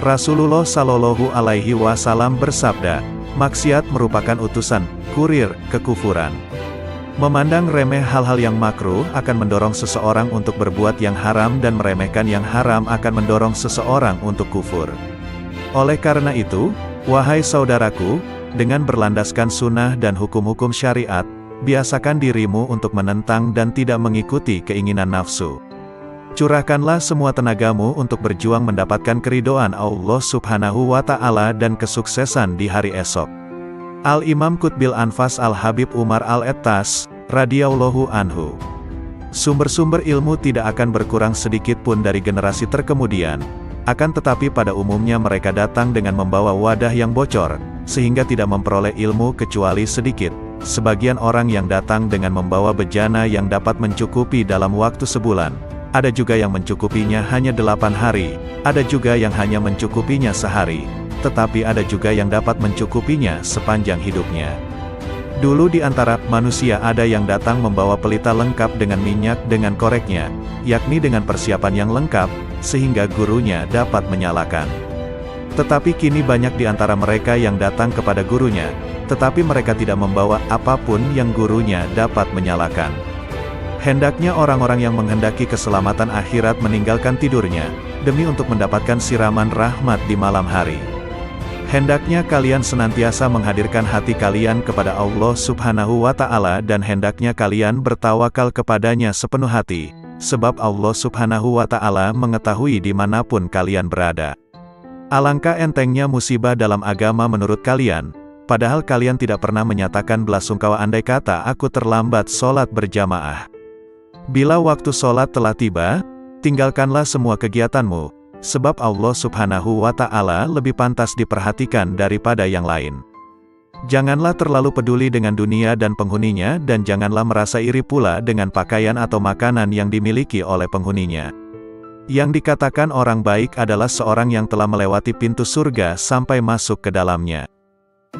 Rasulullah Shallallahu Alaihi Wasallam bersabda, maksiat merupakan utusan, kurir, kekufuran. Memandang remeh hal-hal yang makruh akan mendorong seseorang untuk berbuat yang haram dan meremehkan yang haram akan mendorong seseorang untuk kufur. Oleh karena itu, wahai saudaraku, dengan berlandaskan sunnah dan hukum-hukum syariat, biasakan dirimu untuk menentang dan tidak mengikuti keinginan nafsu. Curahkanlah semua tenagamu untuk berjuang mendapatkan keridhaan Allah Subhanahu wa Ta'ala dan kesuksesan di hari esok. Al-Imam Qutbil Anfas Al-Habib Umar Al-Ettas, radhiyallahu anhu. Sumber-sumber ilmu tidak akan berkurang sedikit pun dari generasi terkemudian, akan tetapi pada umumnya mereka datang dengan membawa wadah yang bocor, sehingga tidak memperoleh ilmu kecuali sedikit. Sebagian orang yang datang dengan membawa bejana yang dapat mencukupi dalam waktu sebulan, ada juga yang mencukupinya hanya 8 hari, ada juga yang hanya mencukupinya sehari, tetapi ada juga yang dapat mencukupinya sepanjang hidupnya. Dulu di antara manusia ada yang datang membawa pelita lengkap dengan minyak dengan koreknya, yakni dengan persiapan yang lengkap, sehingga gurunya dapat menyalakan. Tetapi kini banyak di antara mereka yang datang kepada gurunya, tetapi mereka tidak membawa apapun yang gurunya dapat menyalakan. Hendaknya orang-orang yang menghendaki keselamatan akhirat meninggalkan tidurnya, demi untuk mendapatkan siraman rahmat di malam hari. Hendaknya kalian senantiasa menghadirkan hati kalian kepada Allah Subhanahu wa Ta'ala dan hendaknya kalian bertawakal kepadanya sepenuh hati, sebab Allah Subhanahu wa Ta'ala mengetahui dimanapun kalian berada. Alangkah entengnya musibah dalam agama menurut kalian, padahal kalian tidak pernah menyatakan belasungkawa andai kata aku terlambat sholat berjamaah. Bila waktu sholat telah tiba, tinggalkanlah semua kegiatanmu, sebab Allah Subhanahu wa Ta'ala lebih pantas diperhatikan daripada yang lain. Janganlah terlalu peduli dengan dunia dan penghuninya dan janganlah merasa iri pula dengan pakaian atau makanan yang dimiliki oleh penghuninya. Yang dikatakan orang baik adalah seorang yang telah melewati pintu surga sampai masuk ke dalamnya.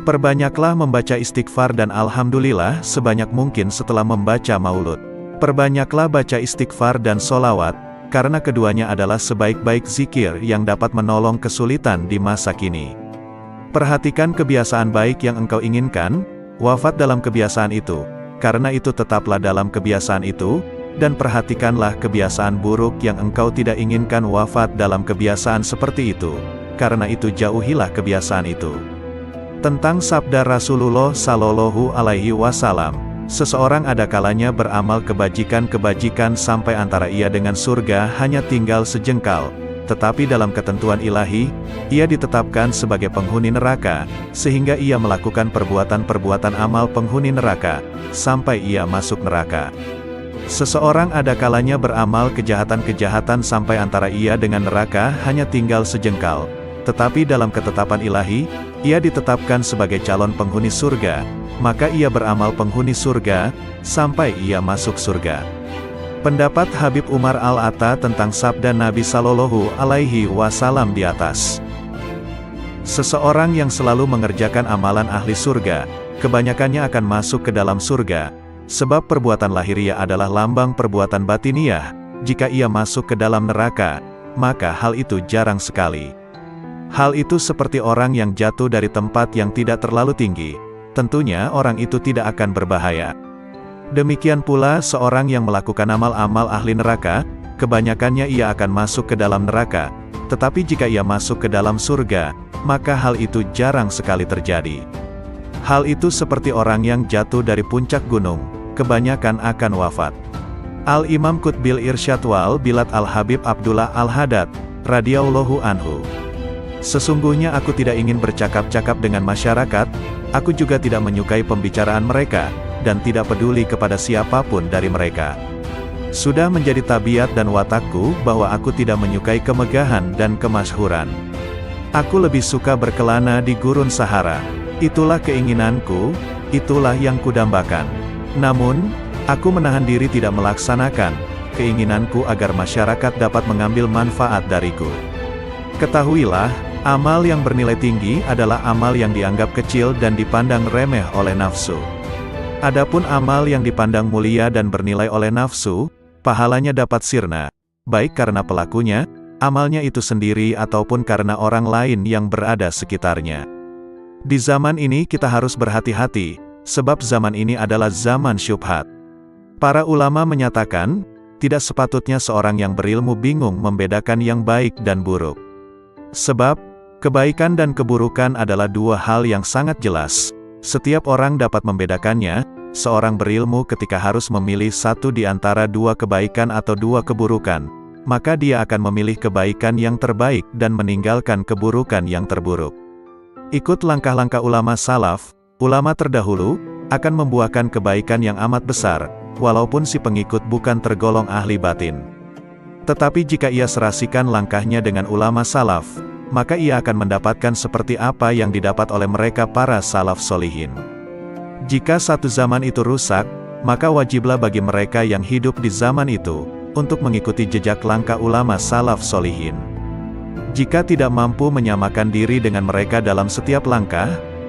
Perbanyaklah membaca istighfar dan alhamdulillah sebanyak mungkin setelah membaca maulud. Perbanyaklah baca istighfar dan solawat, karena keduanya adalah sebaik-baik zikir yang dapat menolong kesulitan di masa kini. Perhatikan kebiasaan baik yang engkau inginkan, wafat dalam kebiasaan itu, karena itu tetaplah dalam kebiasaan itu, dan perhatikanlah kebiasaan buruk yang engkau tidak inginkan wafat dalam kebiasaan seperti itu, karena itu jauhilah kebiasaan itu. Tentang sabda Rasulullah Shallallahu Alaihi Wasallam, seseorang ada kalanya beramal kebajikan-kebajikan sampai antara ia dengan surga hanya tinggal sejengkal, tetapi dalam ketentuan ilahi, ia ditetapkan sebagai penghuni neraka, sehingga ia melakukan perbuatan-perbuatan amal penghuni neraka, sampai ia masuk neraka. Seseorang ada kalanya beramal kejahatan-kejahatan sampai antara ia dengan neraka hanya tinggal sejengkal, tetapi dalam ketetapan ilahi, ia ditetapkan sebagai calon penghuni surga, maka ia beramal penghuni surga, sampai ia masuk surga. Pendapat Habib Umar Al-Atta tentang sabda Nabi Shallallahu Alaihi Wasallam di atas. Seseorang yang selalu mengerjakan amalan ahli surga, kebanyakannya akan masuk ke dalam surga, sebab perbuatan lahiriah adalah lambang perbuatan batiniah. Jika ia masuk ke dalam neraka, maka hal itu jarang sekali. Hal itu seperti orang yang jatuh dari tempat yang tidak terlalu tinggi. Tentunya orang itu tidak akan berbahaya. Demikian pula seorang yang melakukan amal-amal ahli neraka, kebanyakannya ia akan masuk ke dalam neraka, tetapi jika ia masuk ke dalam surga, maka hal itu jarang sekali terjadi. Hal itu seperti orang yang jatuh dari puncak gunung, kebanyakan akan wafat. Al-Imam Qutbil Irsyad wal Bilad Al-Habib Abdullah Al-Haddad, radhiyallahu anhu. Sesungguhnya aku tidak ingin bercakap-cakap dengan masyarakat, aku juga tidak menyukai pembicaraan mereka, dan tidak peduli kepada siapapun dari mereka. Sudah menjadi tabiat dan watakku bahwa aku tidak menyukai kemegahan dan kemasyhuran. Aku lebih suka berkelana di gurun Sahara. Itulah keinginanku, itulah yang kudambakan. Namun, aku menahan diri tidak melaksanakan keinginanku agar masyarakat dapat mengambil manfaat dariku. Ketahuilah, amal yang bernilai tinggi adalah amal yang dianggap kecil dan dipandang remeh oleh nafsu. Adapun amal yang dipandang mulia dan bernilai oleh nafsu, pahalanya dapat sirna, baik karena pelakunya, amalnya itu sendiri ataupun karena orang lain yang berada sekitarnya. Di zaman ini kita harus berhati-hati, sebab zaman ini adalah zaman syubhat. Para ulama menyatakan, tidak sepatutnya seorang yang berilmu bingung membedakan yang baik dan buruk. Sebab, kebaikan dan keburukan adalah dua hal yang sangat jelas. Setiap orang dapat membedakannya. Seorang berilmu ketika harus memilih satu di antara dua kebaikan atau dua keburukan, maka dia akan memilih kebaikan yang terbaik dan meninggalkan keburukan yang terburuk. Ikut langkah-langkah ulama salaf, ulama terdahulu, akan membuahkan kebaikan yang amat besar, walaupun si pengikut bukan tergolong ahli batin. Tetapi jika ia serasikan langkahnya dengan ulama salaf, maka ia akan mendapatkan seperti apa yang didapat oleh mereka para salaf solihin. Jika satu zaman itu rusak, maka wajiblah bagi mereka yang hidup di zaman itu, untuk mengikuti jejak langkah ulama salaf solihin. Jika tidak mampu menyamakan diri dengan mereka dalam setiap langkah,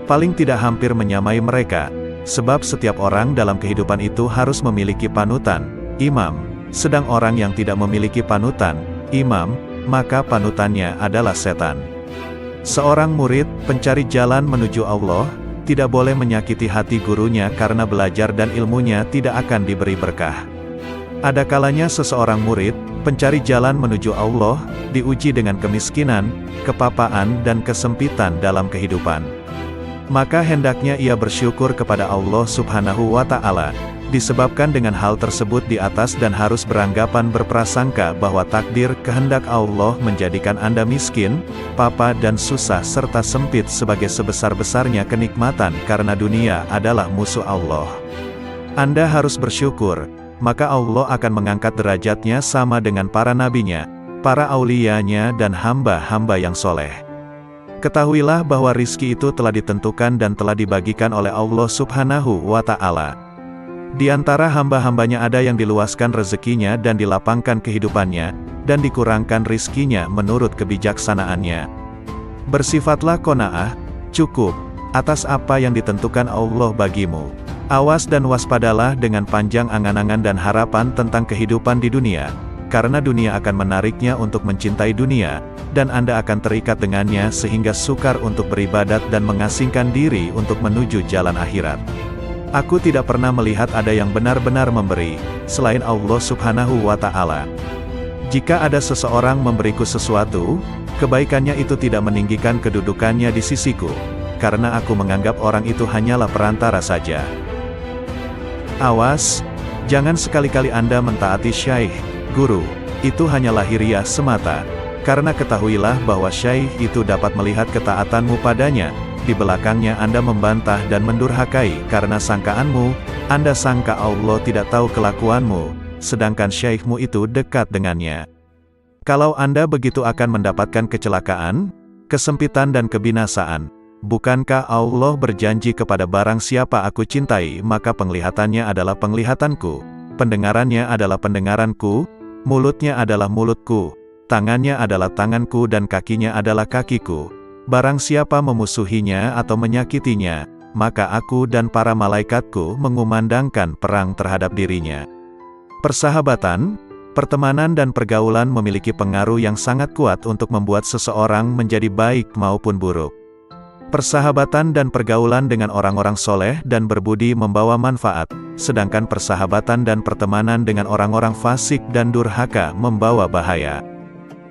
paling tidak hampir menyamai mereka, sebab setiap orang dalam kehidupan itu harus memiliki panutan, imam. Sedang orang yang tidak memiliki panutan, imam, maka panutannya adalah setan. Seorang murid, pencari jalan menuju Allah, tidak boleh menyakiti hati gurunya karena belajar dan ilmunya tidak akan diberi berkah. Ada kalanya seseorang murid, Pencari jalan menuju Allah, diuji dengan kemiskinan, kepapaan dan kesempitan dalam kehidupan. Maka hendaknya ia bersyukur kepada Allah Subhanahu wa Ta'ala, disebabkan dengan hal tersebut di atas dan harus beranggapan berprasangka bahwa takdir kehendak Allah menjadikan Anda miskin, papa dan susah serta sempit sebagai sebesar-besarnya kenikmatan karena dunia adalah musuh Allah. Anda harus bersyukur, maka Allah akan mengangkat derajatnya sama dengan para nabinya, para auliyanya dan hamba-hamba yang soleh. Ketahuilah bahwa rizki itu telah ditentukan dan telah dibagikan oleh Allah Subhanahu wa Ta'ala. Di antara hamba-hambanya ada yang diluaskan rezekinya dan dilapangkan kehidupannya, dan dikurangkan rizkinya menurut kebijaksanaannya. Bersifatlah qanaah, cukup, atas apa yang ditentukan Allah bagimu. Awas dan waspadalah dengan panjang angan-angan dan harapan tentang kehidupan di dunia, karena dunia akan menariknya untuk mencintai dunia, dan Anda akan terikat dengannya sehingga sukar untuk beribadat dan mengasingkan diri untuk menuju jalan akhirat. Aku tidak pernah melihat ada yang benar-benar memberi, selain Allah Subhanahu wa Ta'ala. Jika ada seseorang memberiku sesuatu, kebaikannya itu tidak meninggikan kedudukannya di sisiku, karena aku menganggap orang itu hanyalah perantara saja. Awas, jangan sekali-kali Anda mentaati syaikh, guru, itu hanya lahiriah semata, karena ketahuilah bahwa syaikh itu dapat melihat ketaatanmu padanya. Di belakangnya Anda membantah dan mendurhakai karena sangkaanmu, Anda sangka Allah tidak tahu kelakuanmu, sedangkan syekhmu itu dekat dengannya. Kalau Anda begitu akan mendapatkan kecelakaan, kesempitan dan kebinasaan. Bukankah Allah berjanji kepada barang siapa aku cintai maka penglihatannya adalah penglihatanku, pendengarannya adalah pendengaranku, mulutnya adalah mulutku, tangannya adalah tanganku dan kakinya adalah kakiku. Barang siapa memusuhinya atau menyakitinya, maka aku dan para malaikatku mengumandangkan perang terhadap dirinya. Persahabatan, pertemanan dan pergaulan memiliki pengaruh yang sangat kuat untuk membuat seseorang menjadi baik maupun buruk. Persahabatan dan pergaulan dengan orang-orang soleh dan berbudi membawa manfaat, sedangkan persahabatan dan pertemanan dengan orang-orang fasik dan durhaka membawa bahaya.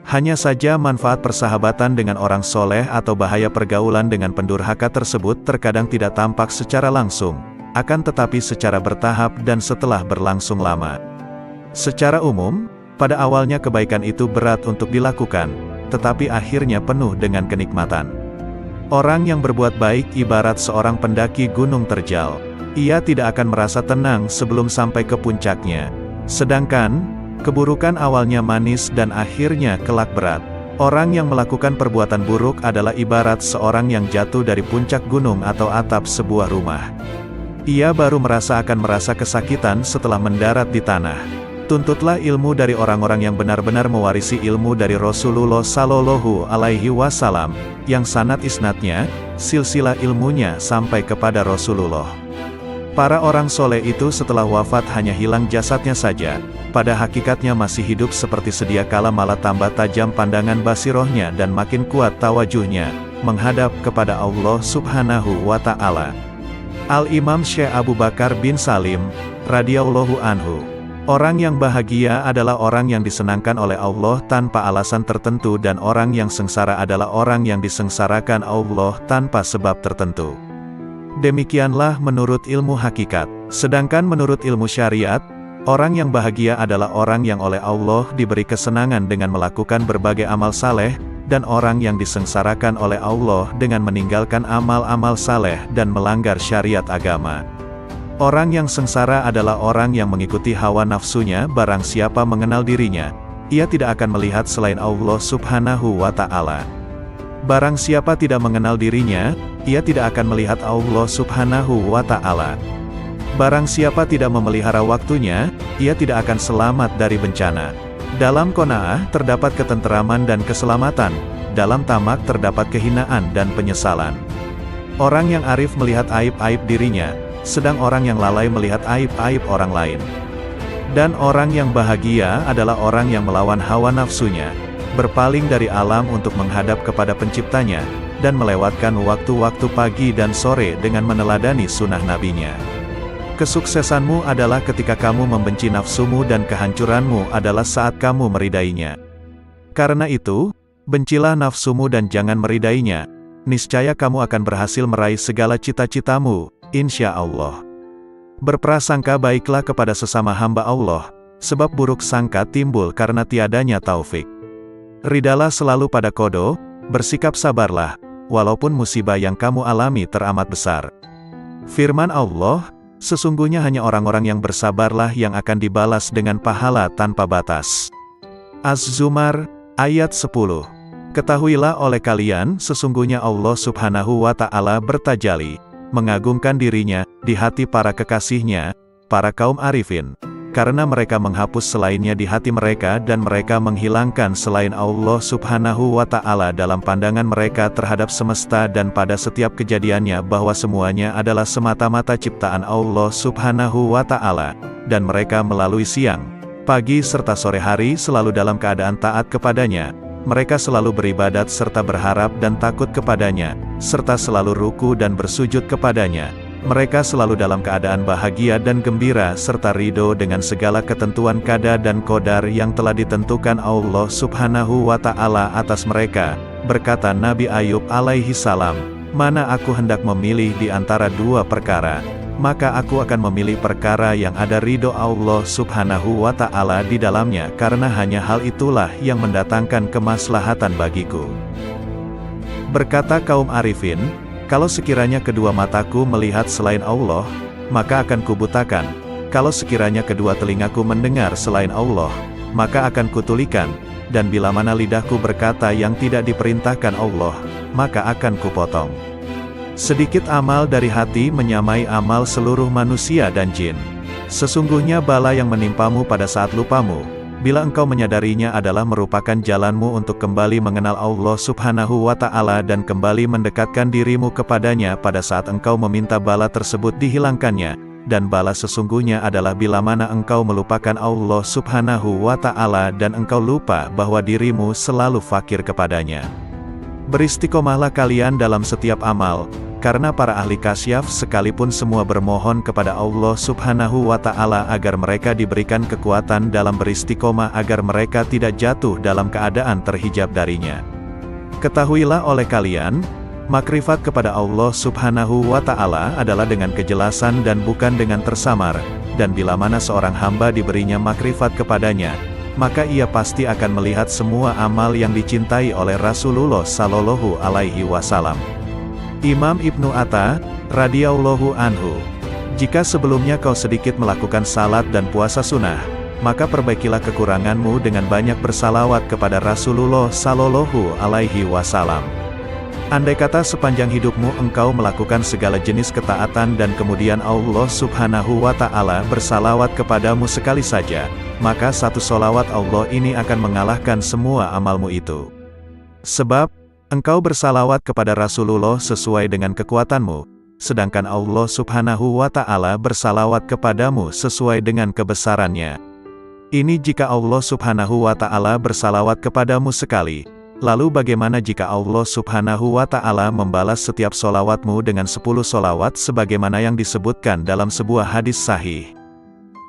Hanya saja manfaat persahabatan dengan orang soleh atau bahaya pergaulan dengan pendurhaka tersebut terkadang tidak tampak secara langsung, akan tetapi secara bertahap dan setelah berlangsung lama. Secara umum, pada awalnya kebaikan itu berat untuk dilakukan, tetapi akhirnya penuh dengan kenikmatan. Orang yang berbuat baik ibarat seorang pendaki gunung terjal. Ia tidak akan merasa tenang sebelum sampai ke puncaknya. Sedangkan keburukan awalnya manis dan akhirnya kelak berat. Orang yang melakukan perbuatan buruk adalah ibarat seorang yang jatuh dari puncak gunung atau atap sebuah rumah. Ia baru akan merasa kesakitan setelah mendarat di tanah. Tuntutlah ilmu dari orang-orang yang benar-benar mewarisi ilmu dari Rasulullah Shallallahu Alaihi Wasallam, yang sanad isnadnya, silsilah ilmunya sampai kepada Rasulullah. Para orang soleh itu setelah wafat hanya hilang jasadnya saja, pada hakikatnya masih hidup seperti sedia kala, malah tambah tajam pandangan basirohnya dan makin kuat tawajuhnya, menghadap kepada Allah Subhanahu wa Ta'ala. Al-Imam Syekh Abu Bakar bin Salim, radhiyallahu anhu. Orang yang bahagia adalah orang yang disenangkan oleh Allah tanpa alasan tertentu, dan orang yang sengsara adalah orang yang disengsarakan Allah tanpa sebab tertentu. Demikianlah menurut ilmu hakikat. Sedangkan menurut ilmu syariat, orang yang bahagia adalah orang yang oleh Allah diberi kesenangan dengan melakukan berbagai amal saleh, dan orang yang disengsarakan oleh Allah dengan meninggalkan amal-amal saleh dan melanggar syariat agama. Orang yang sengsara adalah orang yang mengikuti hawa nafsunya. Barang siapa mengenal dirinya, ia tidak akan melihat selain Allah Subhanahu wa Ta'ala. Barang siapa tidak mengenal dirinya, ia tidak akan melihat Allah Subhanahu wa Ta'ala. Barang siapa tidak memelihara waktunya, ia tidak akan selamat dari bencana. Dalam qanaah terdapat ketenteraman dan keselamatan, dalam tamak terdapat kehinaan dan penyesalan. Orang yang arif melihat aib-aib dirinya, sedang orang yang lalai melihat aib-aib orang lain. Dan orang yang bahagia adalah orang yang melawan hawa nafsunya, berpaling dari alam untuk menghadap kepada penciptanya, dan melewatkan waktu-waktu pagi dan sore dengan meneladani sunnah nabinya. Kesuksesanmu adalah ketika kamu membenci nafsumu dan kehancuranmu adalah saat kamu meridainya. Karena itu, bencilah nafsumu dan jangan meridainya. Niscaya kamu akan berhasil meraih segala cita-citamu, insya Allah. Berprasangka baiklah kepada sesama hamba Allah, sebab buruk sangka timbul karena tiadanya taufik. Ridalah selalu pada qada, bersikap sabarlah, walaupun musibah yang kamu alami teramat besar. Firman Allah, sesungguhnya hanya orang-orang yang bersabarlah yang akan dibalas dengan pahala tanpa batas. Az-Zumar, ayat 10. Ketahuilah oleh kalian, sesungguhnya Allah Subhanahu wa Ta'ala bertajalli, mengagungkan dirinya, di hati para kekasihnya, para kaum arifin, karena mereka menghapus selainnya di hati mereka dan mereka menghilangkan selain Allah Subhanahu wa Ta'ala dalam pandangan mereka terhadap semesta dan pada setiap kejadiannya bahwa semuanya adalah semata-mata ciptaan Allah Subhanahu wa Ta'ala, dan mereka melalui siang, pagi serta sore hari selalu dalam keadaan taat kepadanya. Mereka selalu beribadat serta berharap dan takut kepadanya, serta selalu ruku dan bersujud kepadanya. Mereka selalu dalam keadaan bahagia dan gembira serta ridho dengan segala ketentuan qada dan qadar yang telah ditentukan Allah Subhanahu wa Ta'ala atas mereka. Berkata Nabi Ayub alaihi salam, "Mana aku hendak memilih di antara dua perkara, maka aku akan memilih perkara yang ada ridho Allah Subhanahu wa Ta'ala di dalamnya karena hanya hal itulah yang mendatangkan kemaslahatan bagiku." Berkata kaum arifin, "Kalau sekiranya kedua mataku melihat selain Allah, maka akan kubutakan. Kalau sekiranya kedua telingaku mendengar selain Allah, maka akan kutulikan. Dan bila mana lidahku berkata yang tidak diperintahkan Allah, maka akan kupotong." Sedikit amal dari hati menyamai amal seluruh manusia dan jin. Sesungguhnya bala yang menimpamu pada saat lupamu, bila engkau menyadarinya adalah merupakan jalanmu untuk kembali mengenal Allah Subhanahu wa Ta'ala dan kembali mendekatkan dirimu kepadanya pada saat engkau meminta bala tersebut dihilangkannya, dan bala sesungguhnya adalah bila mana engkau melupakan Allah Subhanahu wa Ta'ala dan engkau lupa bahwa dirimu selalu fakir kepadanya. Beristiqomahlah kalian dalam setiap amal, karena para ahli kasyaf sekalipun semua bermohon kepada Allah Subhanahu wa Ta'ala agar mereka diberikan kekuatan dalam beristiqomah agar mereka tidak jatuh dalam keadaan terhijab darinya. Ketahuilah oleh kalian, makrifat kepada Allah Subhanahu wa Ta'ala adalah dengan kejelasan dan bukan dengan tersamar, dan bila mana seorang hamba diberinya makrifat kepadanya, maka ia pasti akan melihat semua amal yang dicintai oleh Rasulullah Sallallahu Alaihi Wasallam. Imam Ibnu Atta, radhiyallahu anhu, "Jika sebelumnya kau sedikit melakukan salat dan puasa sunnah, maka perbaikilah kekuranganmu dengan banyak bersalawat kepada Rasulullah Sallallahu Alaihi Wasallam. Andai kata sepanjang hidupmu engkau melakukan segala jenis ketaatan dan kemudian Allah Subhanahu wa Ta'ala bersalawat kepadamu sekali saja, maka satu solawat Allah ini akan mengalahkan semua amalmu itu. Sebab, engkau bersalawat kepada Rasulullah sesuai dengan kekuatanmu, sedangkan Allah Subhanahu wa Ta'ala bersalawat kepadamu sesuai dengan kebesarannya. Ini jika Allah Subhanahu wa Ta'ala bersalawat kepadamu sekali, lalu bagaimana jika Allah Subhanahu wa Ta'ala membalas setiap solawatmu dengan 10 solawat sebagaimana yang disebutkan dalam sebuah hadis sahih?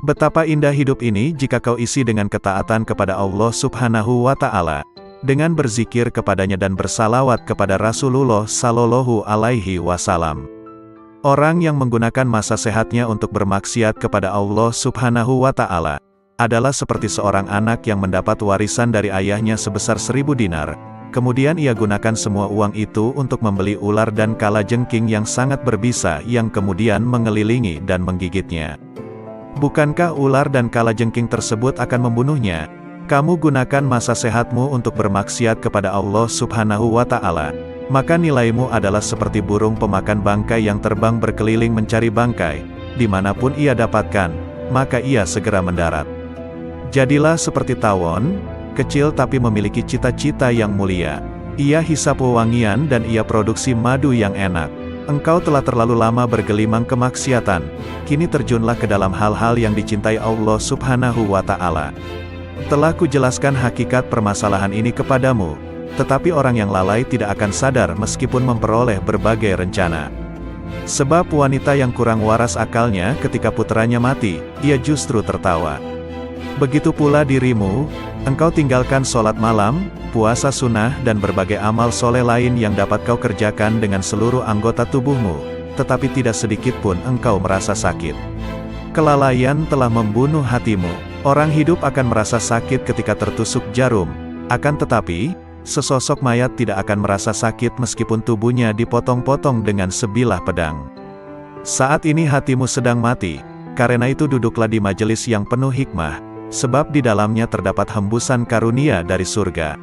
Betapa indah hidup ini jika kau isi dengan ketaatan kepada Allah Subhanahu wa Ta'ala, dengan berzikir kepadanya dan bersalawat kepada Rasulullah Sallallahu Alaihi Wasallam. Orang yang menggunakan masa sehatnya untuk bermaksiat kepada Allah Subhanahu wa Ta'ala, adalah seperti seorang anak yang mendapat warisan dari ayahnya sebesar 1000 dinar, kemudian ia gunakan semua uang itu untuk membeli ular dan kalajengking yang sangat berbisa yang kemudian mengelilingi dan menggigitnya. Bukankah ular dan kalajengking tersebut akan membunuhnya? Kamu gunakan masa sehatmu untuk bermaksiat kepada Allah Subhanahu wa Ta'ala, maka nilaimu adalah seperti burung pemakan bangkai yang terbang berkeliling mencari bangkai, dimanapun ia dapatkan, maka ia segera mendarat. Jadilah seperti tawon, kecil tapi memiliki cita-cita yang mulia. Ia hisap wewangian dan ia produksi madu yang enak. Engkau telah terlalu lama bergelimang kemaksiatan, kini terjunlah ke dalam hal-hal yang dicintai Allah Subhanahu wa Ta'ala. Telah kujelaskan hakikat permasalahan ini kepadamu, tetapi orang yang lalai tidak akan sadar meskipun memperoleh berbagai rencana. Sebab wanita yang kurang waras akalnya ketika putranya mati, ia justru tertawa. Begitu pula dirimu, engkau tinggalkan sholat malam, puasa sunnah dan berbagai amal soleh lain yang dapat kau kerjakan dengan seluruh anggota tubuhmu, tetapi tidak sedikit pun engkau merasa sakit. Kelalaian telah membunuh hatimu. Orang hidup akan merasa sakit ketika tertusuk jarum, akan tetapi, sesosok mayat tidak akan merasa sakit meskipun tubuhnya dipotong-potong dengan sebilah pedang. Saat ini hatimu sedang mati, karena itu duduklah di majelis yang penuh hikmah, sebab di dalamnya terdapat hembusan karunia dari surga.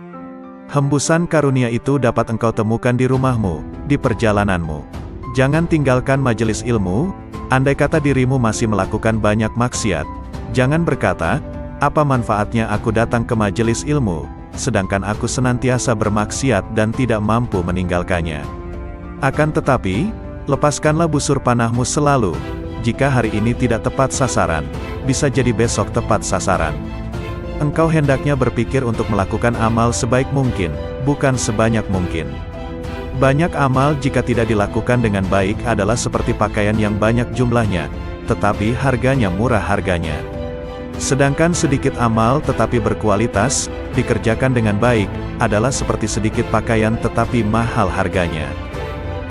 Hembusan karunia itu dapat engkau temukan di rumahmu, di perjalananmu. Jangan tinggalkan majelis ilmu, andai kata dirimu masih melakukan banyak maksiat. Jangan berkata, apa manfaatnya aku datang ke majelis ilmu, sedangkan aku senantiasa bermaksiat dan tidak mampu meninggalkannya. Akan tetapi, lepaskanlah busur panahmu selalu. Jika hari ini tidak tepat sasaran, bisa jadi besok tepat sasaran. Engkau hendaknya berpikir untuk melakukan amal sebaik mungkin, bukan sebanyak mungkin. Banyak amal jika tidak dilakukan dengan baik adalah seperti pakaian yang banyak jumlahnya, tetapi harganya murah harganya. Sedangkan sedikit amal tetapi berkualitas, dikerjakan dengan baik, adalah seperti sedikit pakaian tetapi mahal harganya.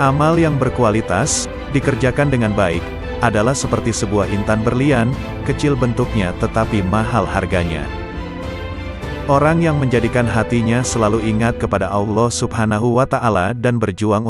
Amal yang berkualitas, dikerjakan dengan baik, adalah seperti sebuah intan berlian, kecil bentuknya tetapi mahal harganya. Orang yang menjadikan hatinya selalu ingat kepada Allah Subhanahu wa Ta'ala dan berjuang